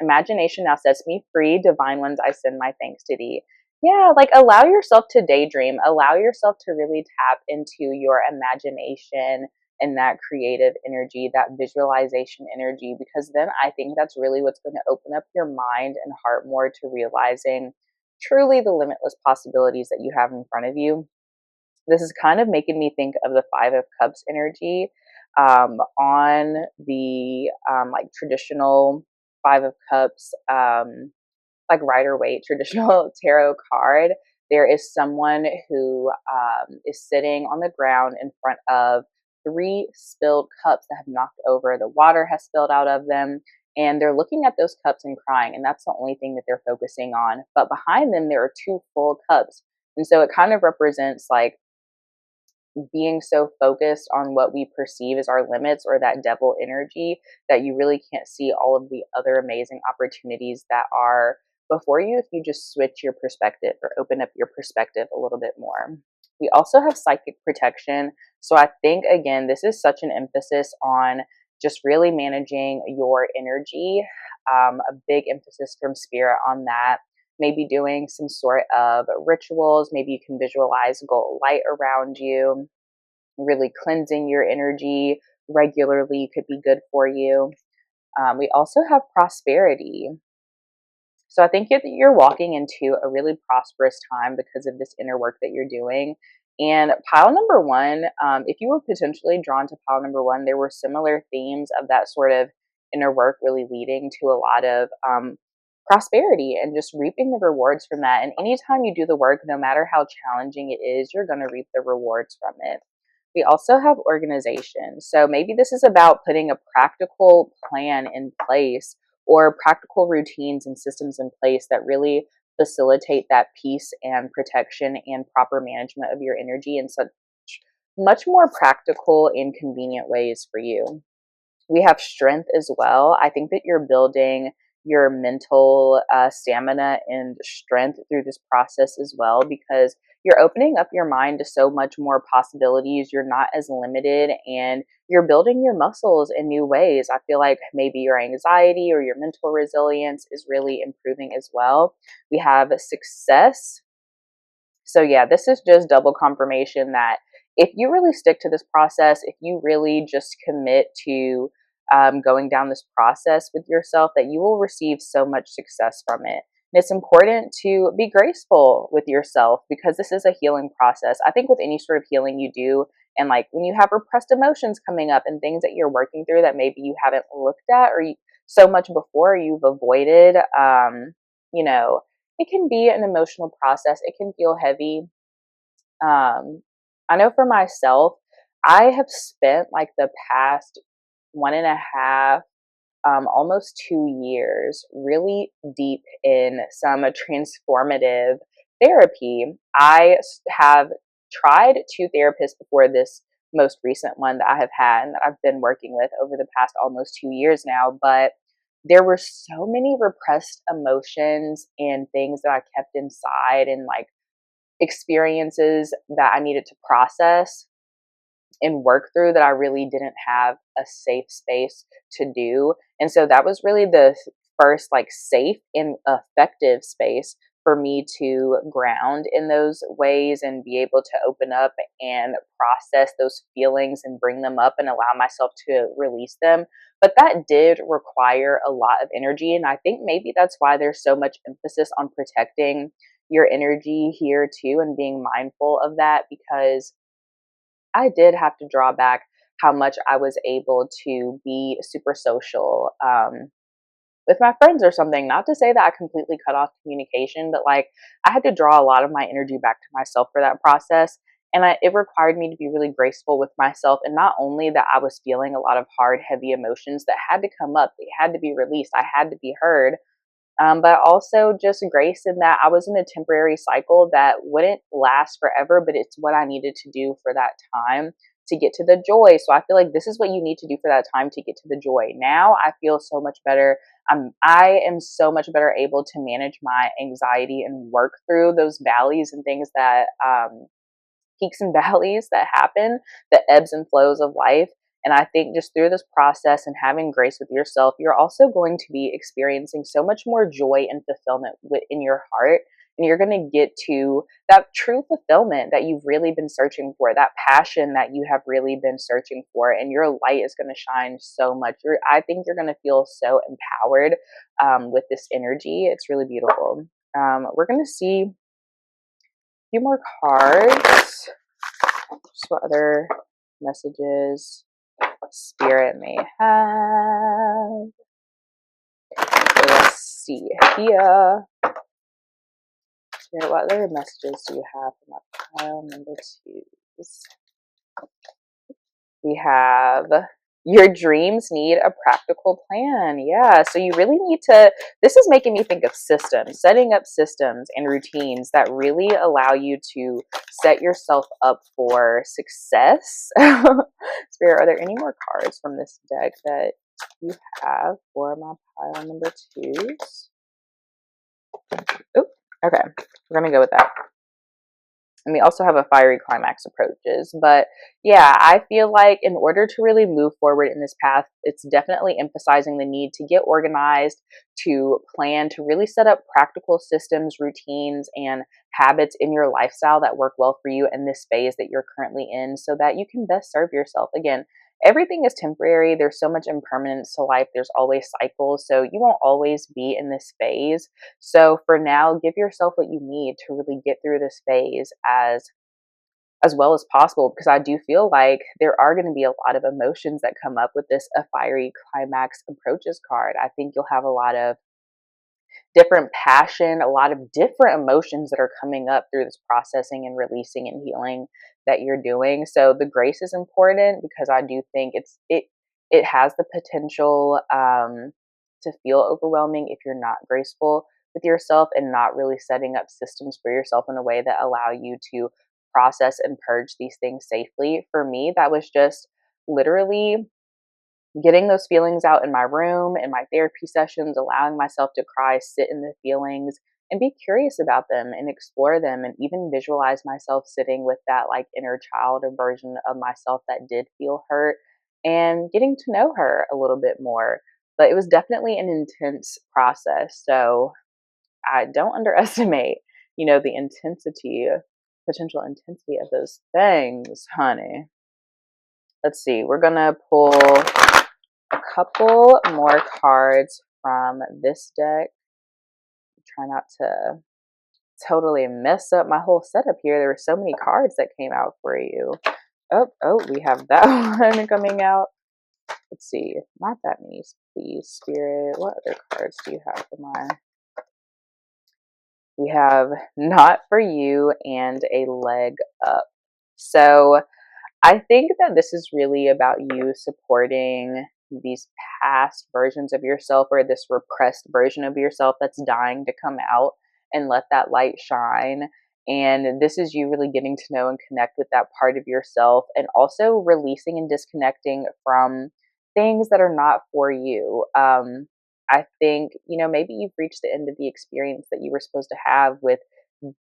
Imagination now sets me free. Divine ones, I send my thanks to thee. Yeah, like allow yourself to daydream. Allow yourself to really tap into your imagination and that creative energy, that visualization energy, because then I think that's really what's going to open up your mind and heart more to realizing truly the limitless possibilities that you have in front of you. This is kind of making me think of the Five of Cups energy on the like traditional Five of Cups, like Rider Waite traditional tarot card. There is someone who is sitting on the ground in front of three spilled cups that have knocked over. The water has spilled out of them. And they're looking at those cups and crying. And that's the only thing that they're focusing on. But behind them, there are two full cups. And so it kind of represents like being so focused on what we perceive as our limits or that devil energy that you really can't see all of the other amazing opportunities that are before you if you just switch your perspective or open up your perspective a little bit more. We also have psychic protection. So I think, again, this is such an emphasis on just really managing your energy. A big emphasis from Spirit on that. Maybe doing some sort of rituals. Maybe you can visualize gold light around you. Really cleansing your energy regularly could be good for you. We also have prosperity. So I think that you're walking into a really prosperous time because of this inner work that you're doing. And pile number one, if you were potentially drawn to pile number one, there were similar themes of that sort of inner work really leading to a lot of prosperity and just reaping the rewards from that. And anytime you do the work, no matter how challenging it is, you're going to reap the rewards from it. We also have organization. So maybe this is about putting a practical plan in place or practical routines and systems in place that really facilitate that peace and protection and proper management of your energy in such much more practical and convenient ways for you. We have strength as well. I think that you're building your mental stamina and strength through this process as well, because you're opening up your mind to so much more possibilities. You're not as limited and you're building your muscles in new ways. I feel like maybe your anxiety or your mental resilience is really improving as well. We have success. So yeah, this is just double confirmation that if you really stick to this process, if you really just commit to going down this process with yourself, that you will receive so much success from it. And it's important to be graceful with yourself because this is a healing process. I think with any sort of healing you do, and like when you have repressed emotions coming up and things that you're working through that maybe you haven't looked at or so much before you've avoided, you know, it can be an emotional process. It can feel heavy. I know for myself, I have spent like the past 1.5, almost 2 years really deep in some transformative therapy. Have tried two therapists before this most recent one that I have had and that I've been working with over the past almost 2 years now, but there were so many repressed emotions and things that I kept inside and like experiences that I needed to process and work through that I really didn't have a safe space to do. And so that was really the first like safe and effective space for me to ground in those ways and be able to open up and process those feelings and bring them up and allow myself to release them. But that did require a lot of energy. And I think maybe that's why there's so much emphasis on protecting your energy here too and being mindful of that, because I did have to draw back how much I was able to be super social with my friends or something. Not to say that I completely cut off communication, but like I had to draw a lot of my energy back to myself for that process. And it required me to be really graceful with myself. And not only that I was feeling a lot of hard, heavy emotions that had to come up, they had to be released, I had to be heard. but also just grace in that I was in a temporary cycle that wouldn't last forever, but it's what I needed to do for that time to get to the joy. So I feel like this is what you need to do for that time to get to the joy. Now I feel so much better. I am so much better able to manage my anxiety and work through those valleys and things that peaks and valleys that happen, the ebbs and flows of life. And I think just through this process and having grace with yourself, you're also going to be experiencing so much more joy and fulfillment in your heart. And you're going to get to that true fulfillment that you've really been searching for, that passion that you have really been searching for. And your light is going to shine so much. I think you're going to feel so empowered with this energy. It's really beautiful. We're going to see a few more cards. Just what other messages Spirit may have. So let's see here. Spirit, what other messages do you have for my pile number 2s? We have your dreams need a practical plan. Yeah, so you really need to, this is making me think of systems, setting up systems and routines that really allow you to set yourself up for success. Spirit, are there any more cards from this deck that you have for my pile number 2s? Oh, okay, we're gonna go with that. And we also have a fiery climax approaches. But yeah, I feel like in order to really move forward in this path, it's definitely emphasizing the need to get organized, to plan, to really set up practical systems, routines, and habits in your lifestyle that work well for you in this phase that you're currently in so that you can best serve yourself. Again, everything is temporary. There's so much impermanence to life. There's always cycles. So you won't always be in this phase. So for now, give yourself what you need to really get through this phase as well as possible, because I do feel like there are going to be a lot of emotions that come up with this a fiery climax approaches card. I think you'll have a lot of different passion, a lot of different emotions that are coming up through this processing and releasing and healing that you're doing. So the grace is important because I do think it has the potential to feel overwhelming if you're not graceful with yourself and not really setting up systems for yourself in a way that allow you to process and purge these things safely. For me, that was just literally getting those feelings out in my room, in my therapy sessions, allowing myself to cry, sit in the feelings, and be curious about them and explore them, and even visualize myself sitting with that like inner child or version of myself that did feel hurt and getting to know her a little bit more. But it was definitely an intense process. So I don't underestimate, the potential intensity of those things, honey. Let's see. We're going to pull a couple more cards from this deck. Try not to totally mess up my whole setup here. There were so many cards that came out for you. Oh, we have that one coming out. Let's see. Not that many, please, Spirit. What other cards do you have for mine? We have Not For You and A Leg Up. So I think that this is really about you supporting these past versions of yourself or this repressed version of yourself that's dying to come out and let that light shine. And this is you really getting to know and connect with that part of yourself and also releasing and disconnecting from things that are not for you. I think, maybe you've reached the end of the experience that you were supposed to have with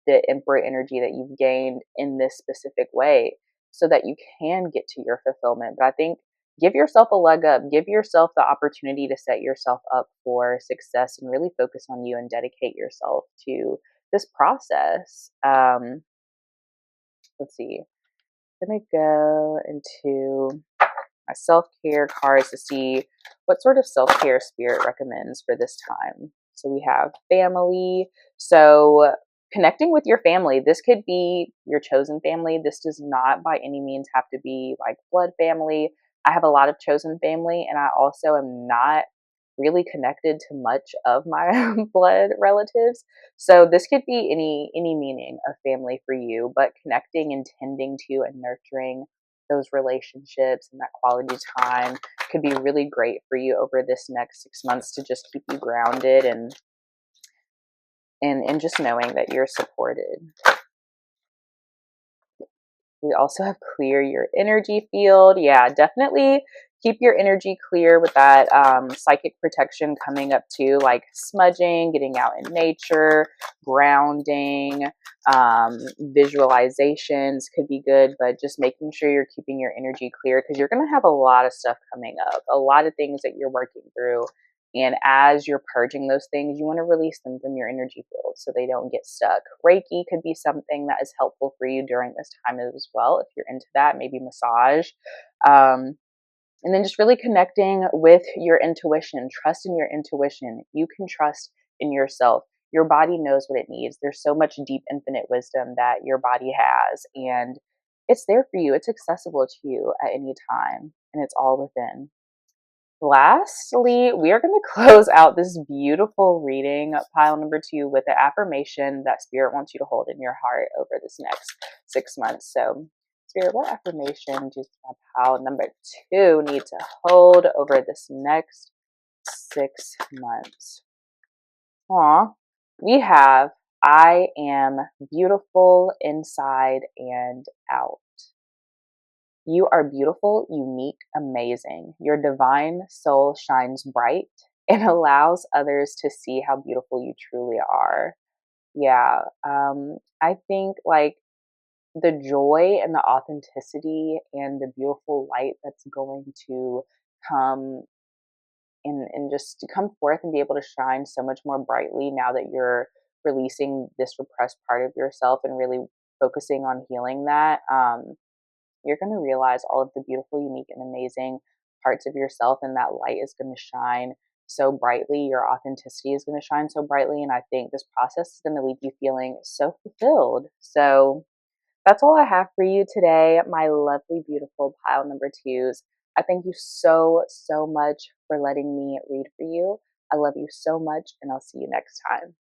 the Emperor energy that you've gained in this specific way, so that you can get to your fulfillment. But I think give yourself a leg up, give yourself the opportunity to set yourself up for success and really focus on you and dedicate yourself to this process. Let's see. I'm going to go into my self-care cards to see what sort of self-care Spirit recommends for this time. So we have family. So connecting with your family. This could be your chosen family. This does not by any means have to be like blood family. I have a lot of chosen family, and I also am not really connected to much of my blood relatives. So this could be any meaning of family for you, but connecting and tending to and nurturing those relationships and that quality time could be really great for you over this next 6 months to just keep you grounded and and just knowing that you're supported. We also have clear your energy field. Yeah, definitely keep your energy clear with that psychic protection coming up too, like smudging, getting out in nature, grounding, visualizations could be good, but just making sure you're keeping your energy clear because you're going to have a lot of stuff coming up, a lot of things that you're working through. And as you're purging those things, you want to release them from your energy field so they don't get stuck. Reiki could be something that is helpful for you during this time as well, if you're into that, maybe massage. And then just really connecting with your intuition. Trust in your intuition. You can trust in yourself. Your body knows what it needs. There's so much deep, infinite wisdom that your body has, and it's there for you. It's accessible to you at any time, and it's all within. Lastly, we are going to close out this beautiful reading, pile number 2, with the affirmation that Spirit wants you to hold in your heart over this next 6 months. So, Spirit, what affirmation does my pile number 2 need to hold over this next 6 months? Aw, we have, I am beautiful inside and out. You are beautiful, unique, amazing. Your divine soul shines bright and allows others to see how beautiful you truly are. Yeah, I think like the joy and the authenticity and the beautiful light that's going to come and just to come forth and be able to shine so much more brightly now that you're releasing this repressed part of yourself and really focusing on healing that. You're going to realize all of the beautiful, unique, and amazing parts of yourself, and that light is going to shine so brightly. Your authenticity is going to shine so brightly, and I think this process is going to leave you feeling so fulfilled. So that's all I have for you today, my lovely, beautiful pile number 2s. I thank you so, so much for letting me read for you. I love you so much, and I'll see you next time.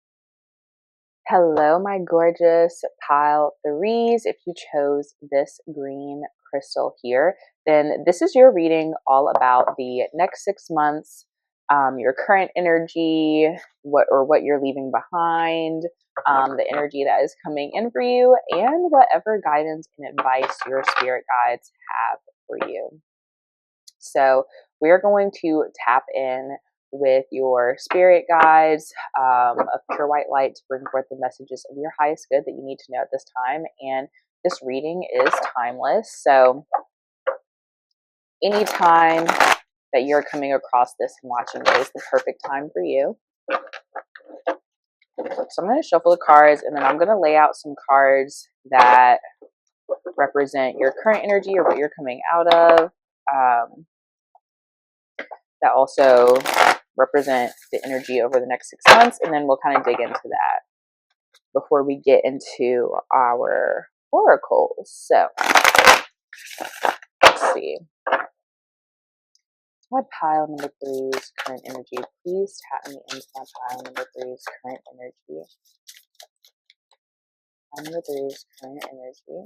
Hello, my gorgeous pile 3s. If you chose this green crystal here, then this is your reading all about the next 6 months, your current energy, what you're leaving behind, the energy that is coming in for you, and whatever guidance and advice your spirit guides have for you. So we're going to tap in with your spirit guides of pure white light to bring forth the messages of your highest good that you need to know at this time. And this reading is timeless. So anytime that you're coming across this and watching it is the perfect time for you. So I'm going to shuffle the cards, and then I'm going to lay out some cards that represent your current energy or what you're coming out of. That also represent the energy over the next 6 months, and then we'll kind of dig into that before we get into our oracles. So let's see. My pile number 3's current energy. Please tap me into my pile number 3's current energy. Pile number 3's current energy.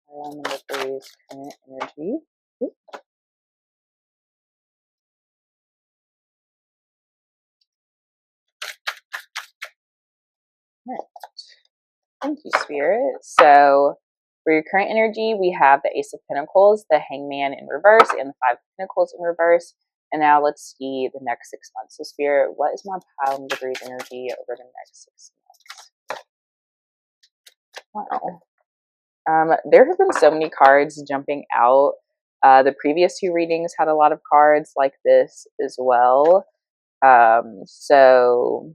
Pile number 3's current energy. Ooh. Right. Thank you, Spirit. So for your current energy, we have the Ace of Pentacles, the Hangman in reverse, and the Five of Pentacles in reverse. And now let's see the next 6 months. So Spirit, what is my pile number 3's energy over the next 6 months? Wow. There have been so many cards jumping out. The previous 2 readings had a lot of cards like this as well. So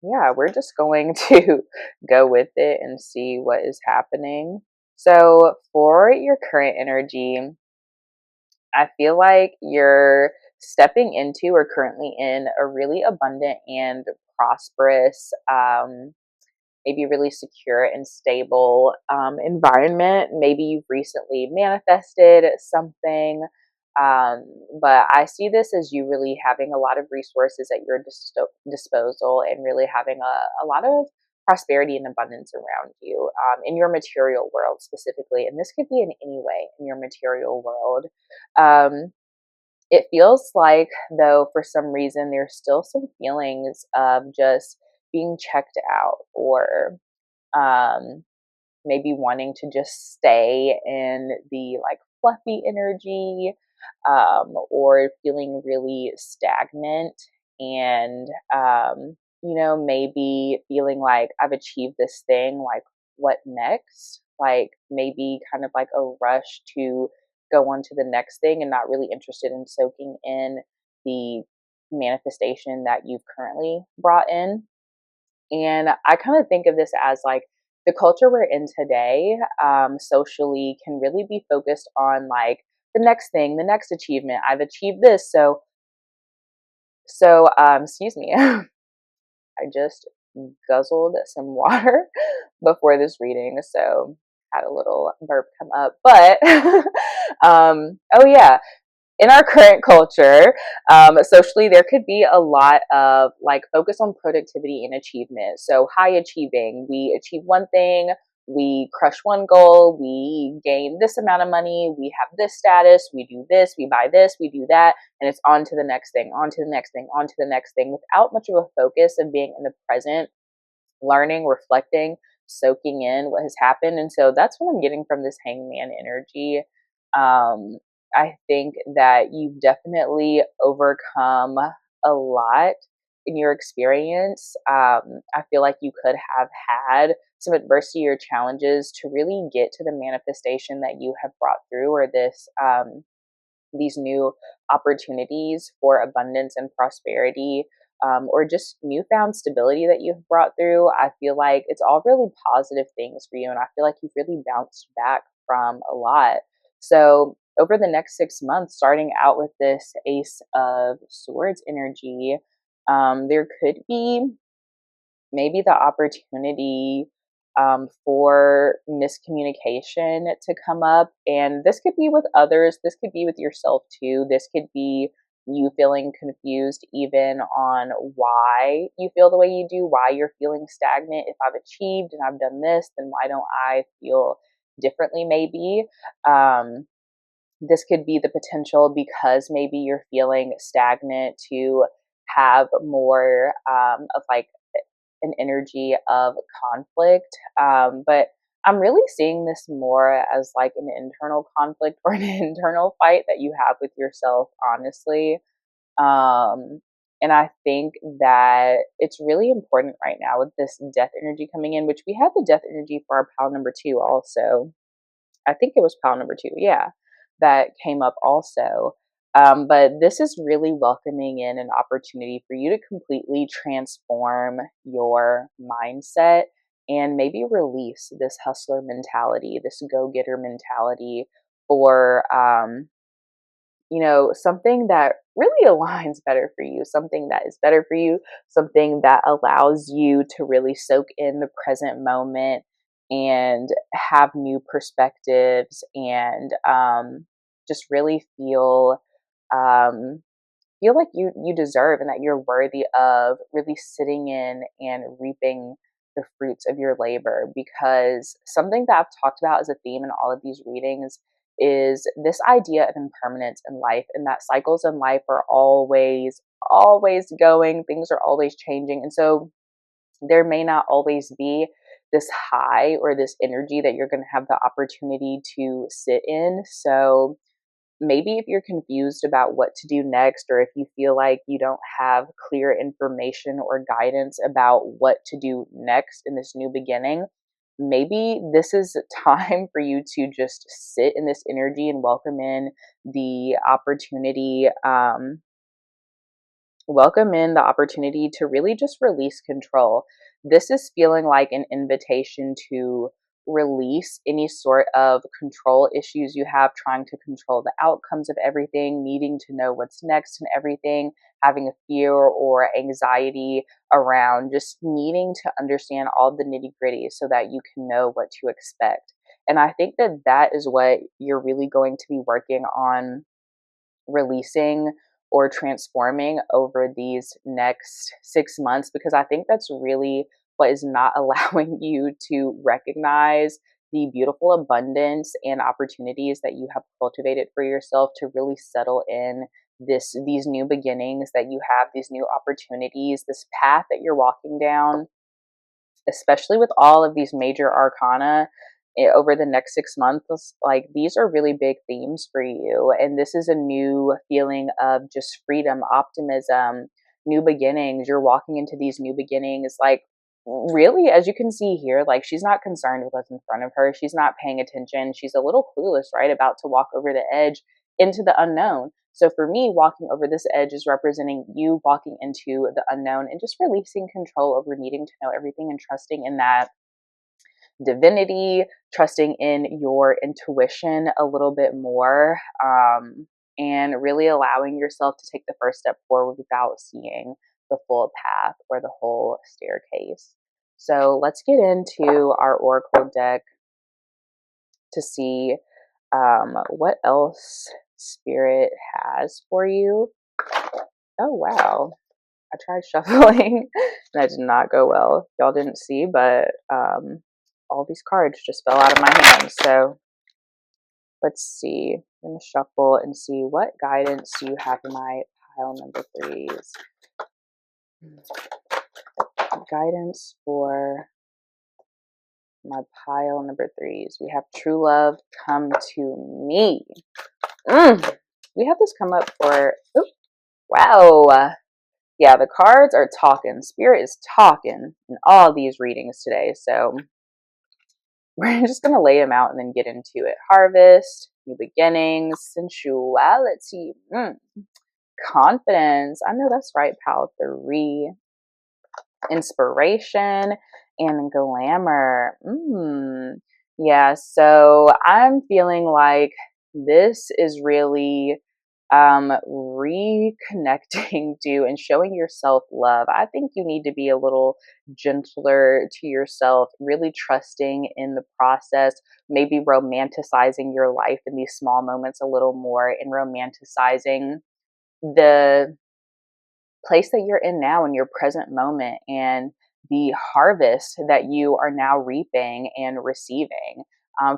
yeah, we're just going to go with it and see what is happening. So for your current energy, I feel like you're stepping into or currently in a really abundant and prosperous, maybe really secure and stable environment. Maybe you've recently manifested something, but I see this as you really having a lot of resources at your disposal and really having a lot of prosperity and abundance around you in your material world specifically. And this could be in any way in your material world. It feels like, though, for some reason, there's still some feelings of just being checked out, or um, maybe wanting to just stay in the like fluffy energy, or feeling really stagnant, and maybe feeling like I've achieved this thing, like what next? Like maybe kind of like a rush to go on to the next thing and not really interested in soaking in the manifestation that you've currently brought in. And I kind of think of this as like the culture we're in today, socially, can really be focused on like the next thing, the next achievement. I've achieved this. Excuse me. I just guzzled some water before this reading. So had a little burp come up. But, oh yeah, in our current culture, socially, there could be a lot of like focus on productivity and achievement. So high achieving, we achieve one thing, we crush one goal, we gain this amount of money, we have this status, we do this, we buy this, we do that, and it's on to the next thing, on to the next thing, on to the next thing, without much of a focus of being in the present, learning, reflecting, soaking in what has happened. And so that's what I'm getting from this hangman energy. I think that you've definitely overcome a lot in your experience. I feel like you could have had some adversity or challenges to really get to the manifestation that you have brought through, or these new opportunities for abundance and prosperity, or just newfound stability that you've brought through. I feel like it's all really positive things for you, and I feel like you've really bounced back from a lot. So, over the next 6 months, starting out with this Ace of Swords energy, there could be maybe the opportunity for miscommunication to come up. And this could be with others, this could be with yourself too. This could be you feeling confused even on why you feel the way you do, why you're feeling stagnant. If I've achieved and I've done this, then why don't I feel differently, maybe? This could be the potential, because maybe you're feeling stagnant, to have more of like an energy of conflict. But I'm really seeing this more as like an internal conflict or an internal fight that you have with yourself, honestly. Um, and I think that it's really important right now with this death energy coming in, which we had the death energy for our pile number 2 also. I think it was pile number 2, yeah, that came up also. But this is really welcoming in an opportunity for you to completely transform your mindset and maybe release this hustler mentality, this go getter mentality, for something that really aligns better for you, something that is better for you, something that allows you to really soak in the present moment and have new perspectives, and just really um, feel like you deserve and that you're worthy of really sitting in and reaping the fruits of your labor. Because something that I've talked about as a theme in all of these readings is this idea of impermanence in life, and that cycles in life are always going, things are always changing. And so there may not always be this high or this energy that you're going to have the opportunity to sit in. So maybe if you're confused about what to do next, or if you feel like you don't have clear information or guidance about what to do next in this new beginning, maybe this is time for you to just sit in this energy and the opportunity welcome in the opportunity to really just release control. This is feeling like an invitation to release any sort of control issues you have, trying to control the outcomes of everything, needing to know what's next and everything, having a fear or anxiety around just needing to understand all the nitty gritty so that you can know what to expect. And I think that that is what you're really going to be working on releasing or transforming over these next 6 months, because I think that's really what is not allowing you to recognize the beautiful abundance and opportunities that you have cultivated for yourself to really settle in these new beginnings that you have, these new opportunities, this path that you're walking down, especially with all of these major arcana over the next 6 months. Like, these are really big themes for you, and this is a new feeling of just freedom, optimism, new beginnings. You're walking into these new beginnings, like, really, as you can see here, like, she's not concerned with what's in front of her. She's not paying attention. She's a little clueless, right, about to walk over the edge into the unknown. So for me, walking over this edge is representing you walking into the unknown and just releasing control over needing to know everything and trusting in that divinity, trusting in your intuition a little bit more, and really allowing yourself to take the first step forward without seeing the full path or the whole staircase. So let's get into our oracle deck to see what else Spirit has for you. Oh, wow. I tried shuffling and that did not go well. Y'all didn't see, but all these cards just fell out of my hands. So let's see. I'm going to shuffle and see what guidance you have in my pile number 3s. Guidance for my pile number 3s. We have true love, come to me. We have this come up for, wow. Yeah, the cards are talking. Spirit is talking in all these readings today. So we're just going to lay them out and then get into it. Harvest, new beginnings, sensuality, confidence. I know that's right, pal. 3. Inspiration and glamour. Yeah, so I'm feeling like this is really reconnecting to and showing yourself love. I think you need to be a little gentler to yourself, really trusting in the process, maybe romanticizing your life in these small moments a little more, and romanticizing the place that you're in now in your present moment and the harvest that you are now reaping and receiving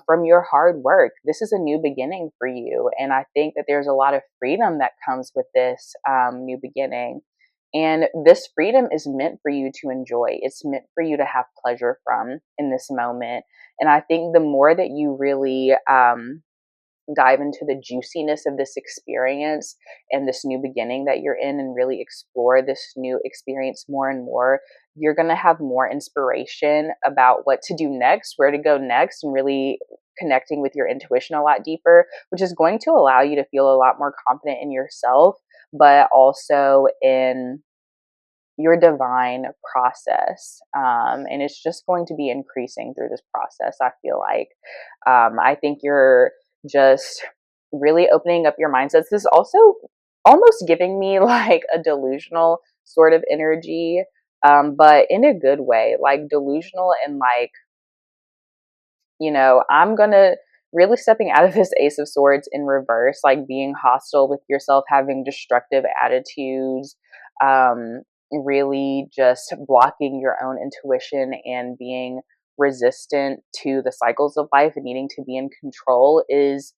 from your hard work. This is a new beginning for you. And I think that there's a lot of freedom that comes with this new beginning. And this freedom is meant for you to enjoy. It's meant for you to have pleasure from in this moment. And I think the more that you really dive into the juiciness of this experience and this new beginning that you're in and really explore this new experience more and more, you're going to have more inspiration about what to do next, where to go next, and really connecting with your intuition a lot deeper, which is going to allow you to feel a lot more confident in yourself, but also in your divine process. And it's just going to be increasing through this process, I feel like. I think you're just really opening up your mindsets. This is also almost giving me like a delusional sort of energy, but in a good way, like delusional and like, I'm gonna really stepping out of this Ace of Swords in reverse, like being hostile with yourself, having destructive attitudes, really just blocking your own intuition and being resistant to the cycles of life and needing to be in control is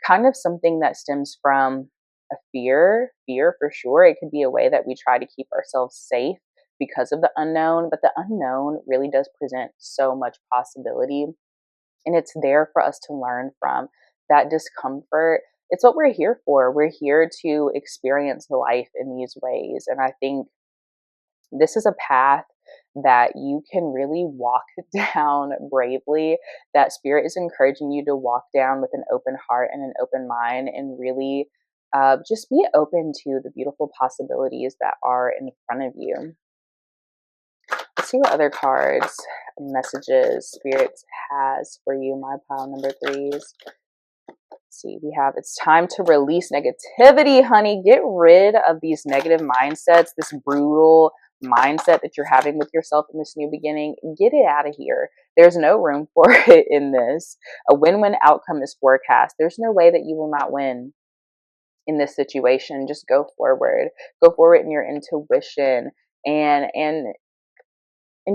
kind of something that stems from a fear for sure. It could be a way that we try to keep ourselves safe because of the unknown, but the unknown really does present so much possibility, and it's there for us to learn from that discomfort. It's what we're here for. We're here to experience life in these ways, and I think this is a path that you can really walk down bravely, that Spirit is encouraging you to walk down with an open heart and an open mind, and really just be open to the beautiful possibilities that are in front of you. Let's see what other cards, messages Spirit has for you, my pile number 3s. Let's see, we have, it's time to release negativity, honey. Get rid of these negative mindsets, this brutal mindset that you're having with yourself in this new beginning. Get it out of here. There's no room for it in this. A win-win outcome is forecast. There's no way that you will not win in this situation. Just go forward. Go forward in your intuition and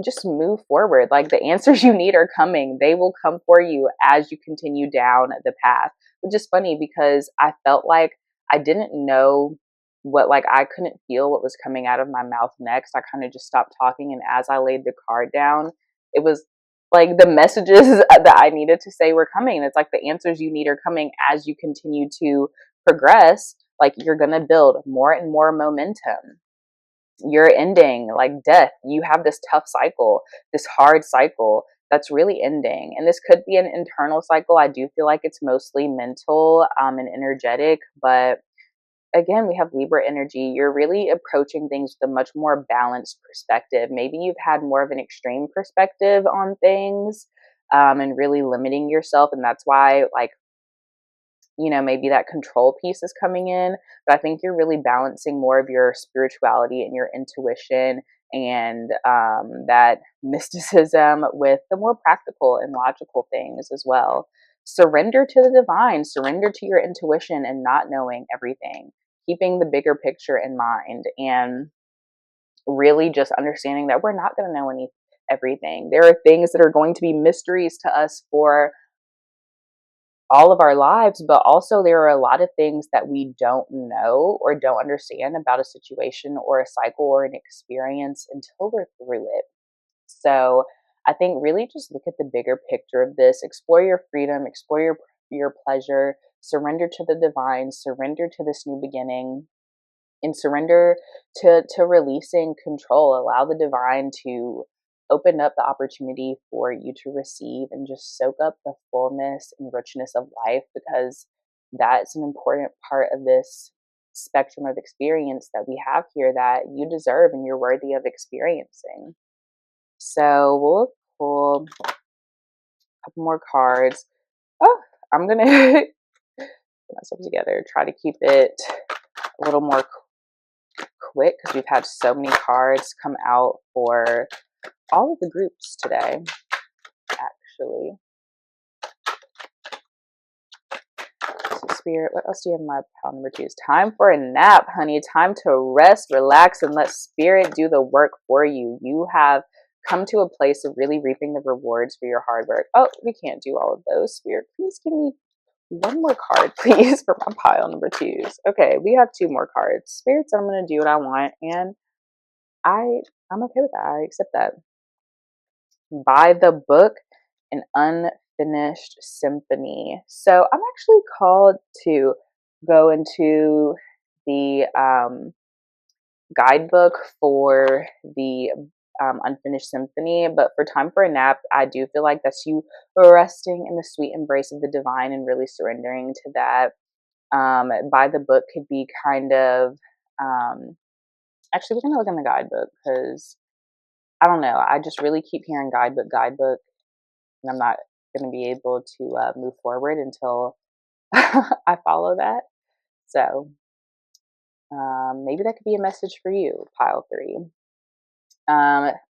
just move forward. Like, the answers you need are coming. They will come for you as you continue down the path. Which is funny because I felt like I didn't know like I couldn't feel what was coming out of my mouth next. I kind of just stopped talking, and as I laid the card down, it was like the messages that I needed to say were coming. And it's like the answers you need are coming as you continue to progress. Like you're gonna build more and more momentum. You're ending like death. You have this tough cycle, this hard cycle that's really ending. And this could be an internal cycle. I do feel like it's mostly mental and energetic, but again, we have Libra energy. You're really approaching things with a much more balanced perspective. Maybe you've had more of an extreme perspective on things and really limiting yourself. And that's why, like, maybe that control piece is coming in. But I think you're really balancing more of your spirituality and your intuition and that mysticism with the more practical and logical things as well. Surrender to the divine, surrender to your intuition and not knowing everything, keeping the bigger picture in mind, and really just understanding that we're not going to know everything. There are things that are going to be mysteries to us for all of our lives, but also there are a lot of things that we don't know or don't understand about a situation or a cycle or an experience until we're through it. So I think really just look at the bigger picture of this, explore your freedom, explore your pleasure, surrender to the divine, surrender to this new beginning, and surrender to releasing control. Allow the divine to open up the opportunity for you to receive and just soak up the fullness and richness of life, because that's an important part of this spectrum of experience that we have here that you deserve and you're worthy of experiencing. So we'll pull a couple more cards. Oh, I'm gonna put myself together, try to keep it a little more quick because we've had so many cards come out for all of the groups today, actually. So Spirit, what else do you have in my pile number 2? It's time for a nap, honey. Time to rest, relax, and let Spirit do the work for you. You have come to a place of really reaping the rewards for your hard work. Oh, we can't do all of those. Spirit, please give me one more card, please, for my pile number 2s. Okay, we have 2 more cards. Spirits, I'm going to do what I want, and I'm okay with that. I accept that. By the book, An Unfinished Symphony. So I'm actually called to go into the guidebook for the Unfinished Symphony, but for Time for a Nap, I do feel like that's you resting in the sweet embrace of the divine and really surrendering to that. By the book could be kind of, actually, we're going to look in the guidebook because I don't know. I just really keep hearing guidebook, and I'm not going to be able to move forward until I follow that. So maybe that could be a message for you, pile 3.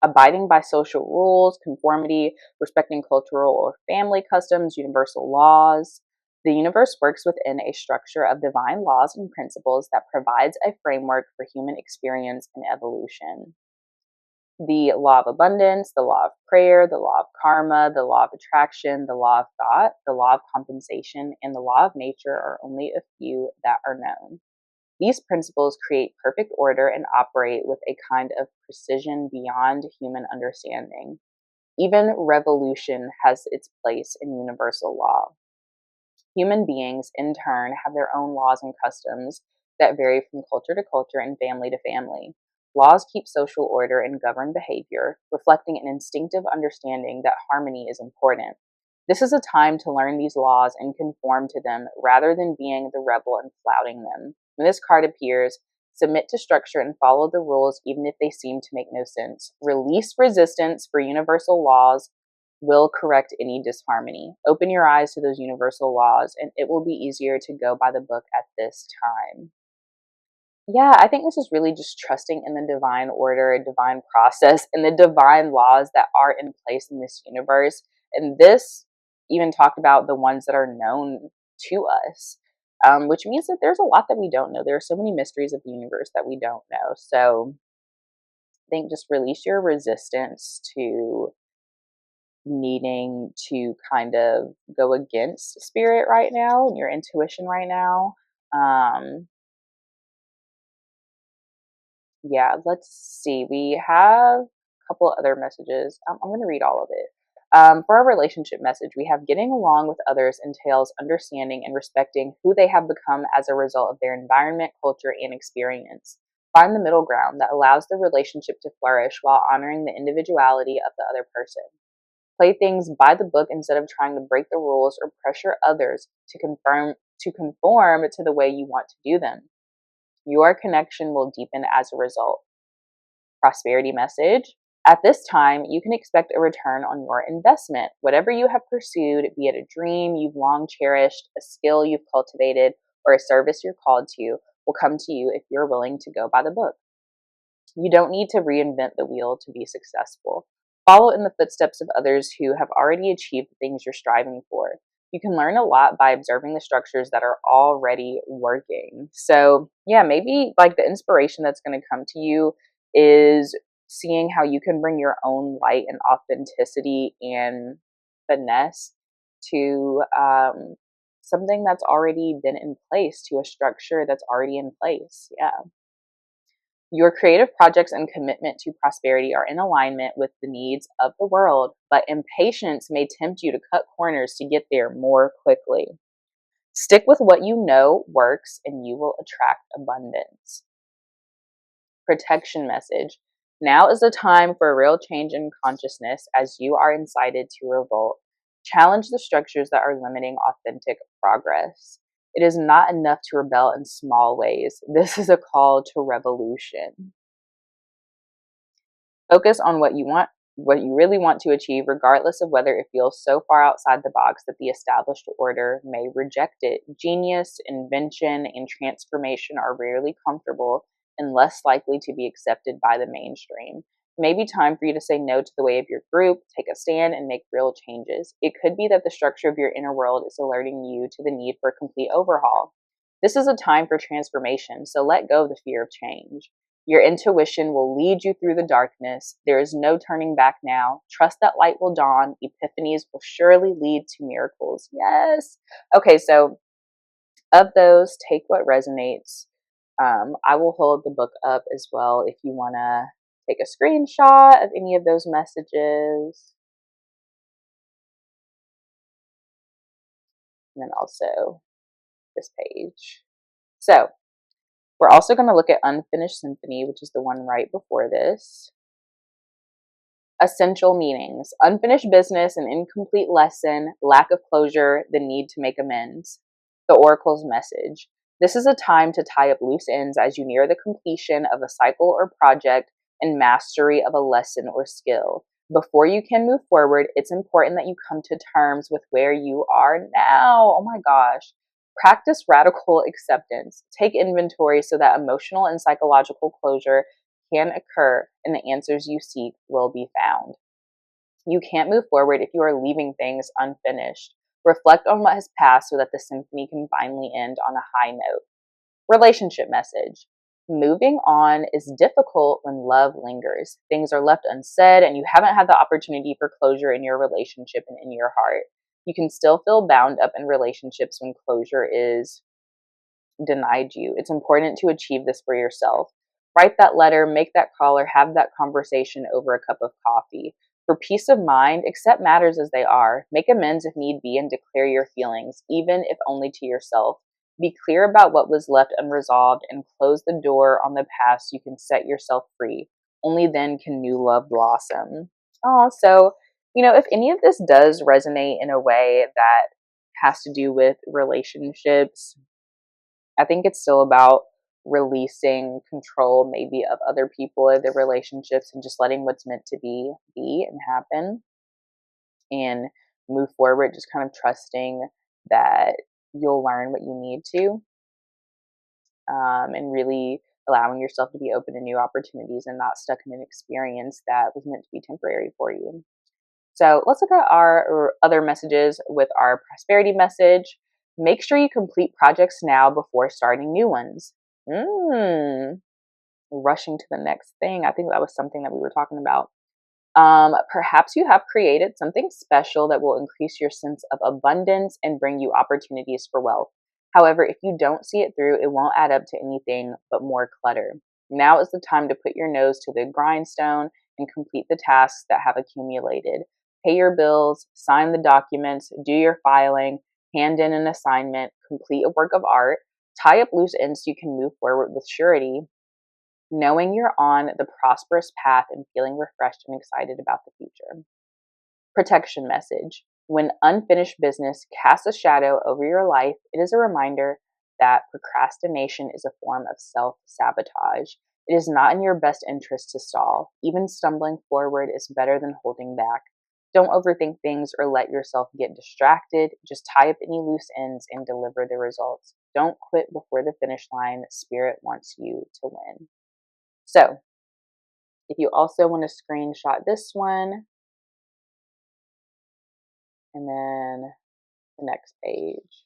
Abiding by social rules, conformity, respecting cultural or family customs, universal laws. The universe works within a structure of divine laws and principles that provides a framework for human experience and evolution. The law of abundance, the law of prayer, the law of karma, the law of attraction, the law of thought, the law of compensation, and the law of nature are only a few that are known. These principles create perfect order and operate with a kind of precision beyond human understanding. Even revolution has its place in universal law. Human beings, in turn, have their own laws and customs that vary from culture to culture and family to family. Laws keep social order and govern behavior, reflecting an instinctive understanding that harmony is important. This is a time to learn these laws and conform to them rather than being the rebel and flouting them. When this card appears, submit to structure and follow the rules even if they seem to make no sense. Release resistance for universal laws will correct any disharmony. Open your eyes to those universal laws, and it will be easier to go by the book at this time. Yeah, I think this is really just trusting in the divine order, divine process, and the divine laws that are in place in this universe. And this even talked about the ones that are known to us, which means that there's a lot that we don't know. There are so many mysteries of the universe that we don't know. So I think just release your resistance to needing to kind of go against spirit right now and your intuition right now. Yeah, let's see. We have a couple other messages. I'm going to read all of it. For our relationship message, we have getting along with others entails understanding and respecting who they have become as a result of their environment, culture, and experience. Find the middle ground that allows the relationship to flourish while honoring the individuality of the other person. Play things by the book instead of trying to break the rules or pressure others to conform to the way you want to do them. Your connection will deepen as a result. Prosperity message. At this time, you can expect a return on your investment. Whatever you have pursued, be it a dream you've long cherished, a skill you've cultivated, or a service you're called to, will come to you if you're willing to go by the book. You don't need to reinvent the wheel to be successful. Follow in the footsteps of others who have already achieved the things you're striving for. You can learn a lot by observing the structures that are already working. So, yeah, maybe like the inspiration that's going to come to you is seeing how you can bring your own light and authenticity and finesse to something that's already been in place, to a structure that's already in place. Yeah. Your creative projects and commitment to prosperity are in alignment with the needs of the world, but impatience may tempt you to cut corners to get there more quickly. Stick with what you know works, and you will attract abundance. Protection message. Now is the time for a real change in consciousness as you are incited to revolt. Challenge the structures that are limiting authentic progress. It is not enough to rebel in small ways. This is a call to revolution. Focus on what you really want to achieve, regardless of whether it feels so far outside the box that the established order may reject it. Genius, invention, and transformation are rarely comfortable and less likely to be accepted by the mainstream. It may be time for you to say no to the way of your group, take a stand, and make real changes. It could be that the structure of your inner world is alerting you to the need for a complete overhaul. This is a time for transformation, so let go of the fear of change. Your intuition will lead you through the darkness. There is no turning back now. Trust that light will dawn. Epiphanies will surely lead to miracles. Yes. Okay, so of those, take what resonates. I will hold the book up as well if you want to take a screenshot of any of those messages. And then also this page. So we're also going to look at Unfinished Symphony, which is the one right before this. Essential meanings: unfinished business, an incomplete lesson, lack of closure, the need to make amends. The Oracle's message: this is a time to tie up loose ends as you near the completion of a cycle or project and mastery of a lesson or skill. Before you can move forward, it's important that you come to terms with where you are now. Oh my gosh. Practice radical acceptance. Take inventory so that emotional and psychological closure can occur and the answers you seek will be found. You can't move forward if you are leaving things unfinished. Reflect on what has passed so that the symphony can finally end on a high note. Relationship message: moving on is difficult when love lingers. Things are left unsaid and you haven't had the opportunity for closure in your relationship and in your heart. You can still feel bound up in relationships when closure is denied you. It's important to achieve this for yourself. Write that letter, make that call, or have that conversation over a cup of coffee. For peace of mind, accept matters as they are. Make amends if need be and declare your feelings, even if only to yourself. Be clear about what was left unresolved and close the door on the past so you can set yourself free. Only then can new love blossom. Oh, so, if any of this does resonate in a way that has to do with relationships, I think it's still about releasing control maybe of other people or their relationships and just letting what's meant to be and happen and move forward, just kind of trusting that you'll learn what you need to, and really allowing yourself to be open to new opportunities and not stuck in an experience that was meant to be temporary for you. So let's look at our other messages with our prosperity message. Make sure you complete projects now before starting new ones. Rushing to the next thing. I think that was something that we were talking about. Perhaps you have created something special that will increase your sense of abundance and bring you opportunities for wealth. However, if you don't see it through, it won't add up to anything but more clutter. Now is the time to put your nose to the grindstone and complete the tasks that have accumulated. Pay your bills, sign the documents, do your filing, hand in an assignment, complete a work of art, tie up loose ends so you can move forward with surety, knowing you're on the prosperous path and feeling refreshed and excited about the future. Protection message. When unfinished business casts a shadow over your life, it is a reminder that procrastination is a form of self-sabotage. It is not in your best interest to stall. Even stumbling forward is better than holding back. Don't overthink things or let yourself get distracted. Just tie up any loose ends and deliver the results. Don't quit before the finish line. Spirit wants you to win. So, if you also want to screenshot this one, and then the next page.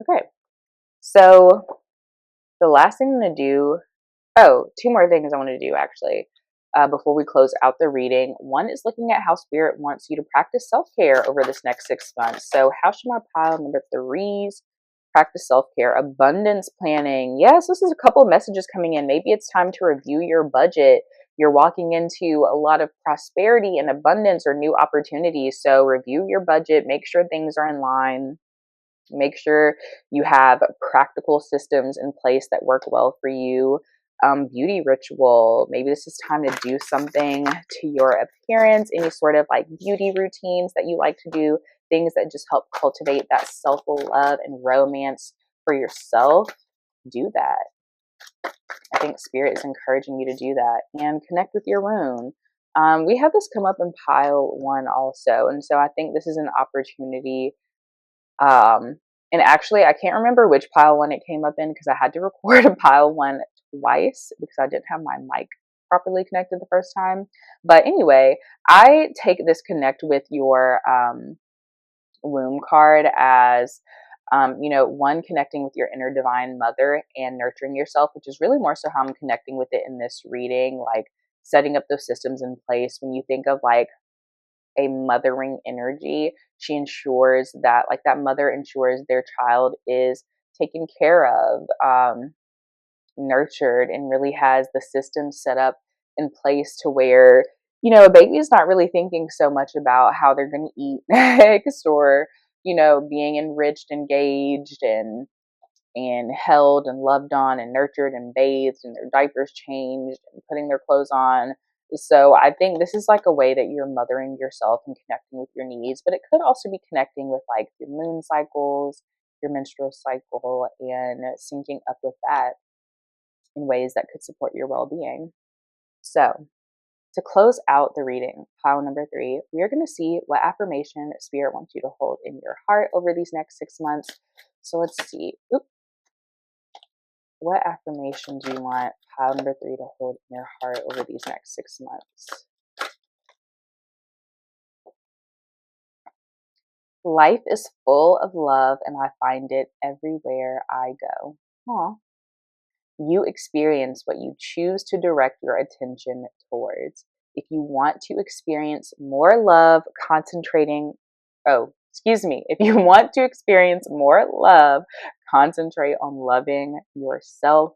Okay, so the last thing I'm going to do, two more things I want to do actually before we close out the reading. One is looking at how Spirit wants you to practice self-care over this next 6 months. So how should my pile number threes practice self-care? Abundance planning. Yes, this is a couple of messages coming in. Maybe it's time to review your budget. You're walking into a lot of prosperity and abundance or new opportunities. So review your budget, make sure things are in line. Make sure you have practical systems in place that work well for you. Beauty ritual. Maybe this is time to do something to your appearance, any sort of like beauty routines that you like to do, things that just help cultivate that self-love and romance for yourself. Do that. I think Spirit is encouraging you to do that and connect with your wound. We have this come up in pile one also. And so I think this is an opportunity and actually, I can't remember which pile one it came up in because I had to record a pile one twice because I didn't have my mic properly connected the first time. But anyway, I take this connect with your womb card as, one, connecting with your inner divine mother and nurturing yourself, which is really more so how I'm connecting with it in this reading, like setting up those systems in place. When you think of like a mothering energy, she ensures that like that mother ensures their child is taken care of, nurtured, and really has the system set up in place to where a baby is not really thinking so much about how they're going to eat next, or being enriched, engaged, and held and loved on and nurtured and bathed and their diapers changed and putting their clothes on. So I think this is like a way that you're mothering yourself and connecting with your needs, but it could also be connecting with like your moon cycles, your menstrual cycle, and syncing up with that in ways that could support your well-being. So to close out the reading, pile number 3, we are going to see what affirmation Spirit wants you to hold in your heart over these next 6 months. So let's see. What affirmation do you want pile number 3 to hold in your heart over these next 6 months? Life is full of love and I find it everywhere I go. Aw. You experience what you choose to direct your attention towards. If you want to experience more love, if you want to experience more love, concentrate on loving yourself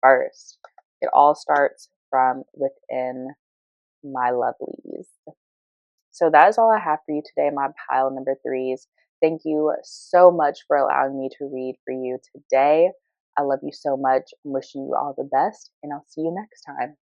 first. It all starts from within, my lovelies. So that is all I have for you today, my pile number 3s. Thank you so much for allowing me to read for you today. I love you so much. I'm wishing you all the best, and I'll see you next time.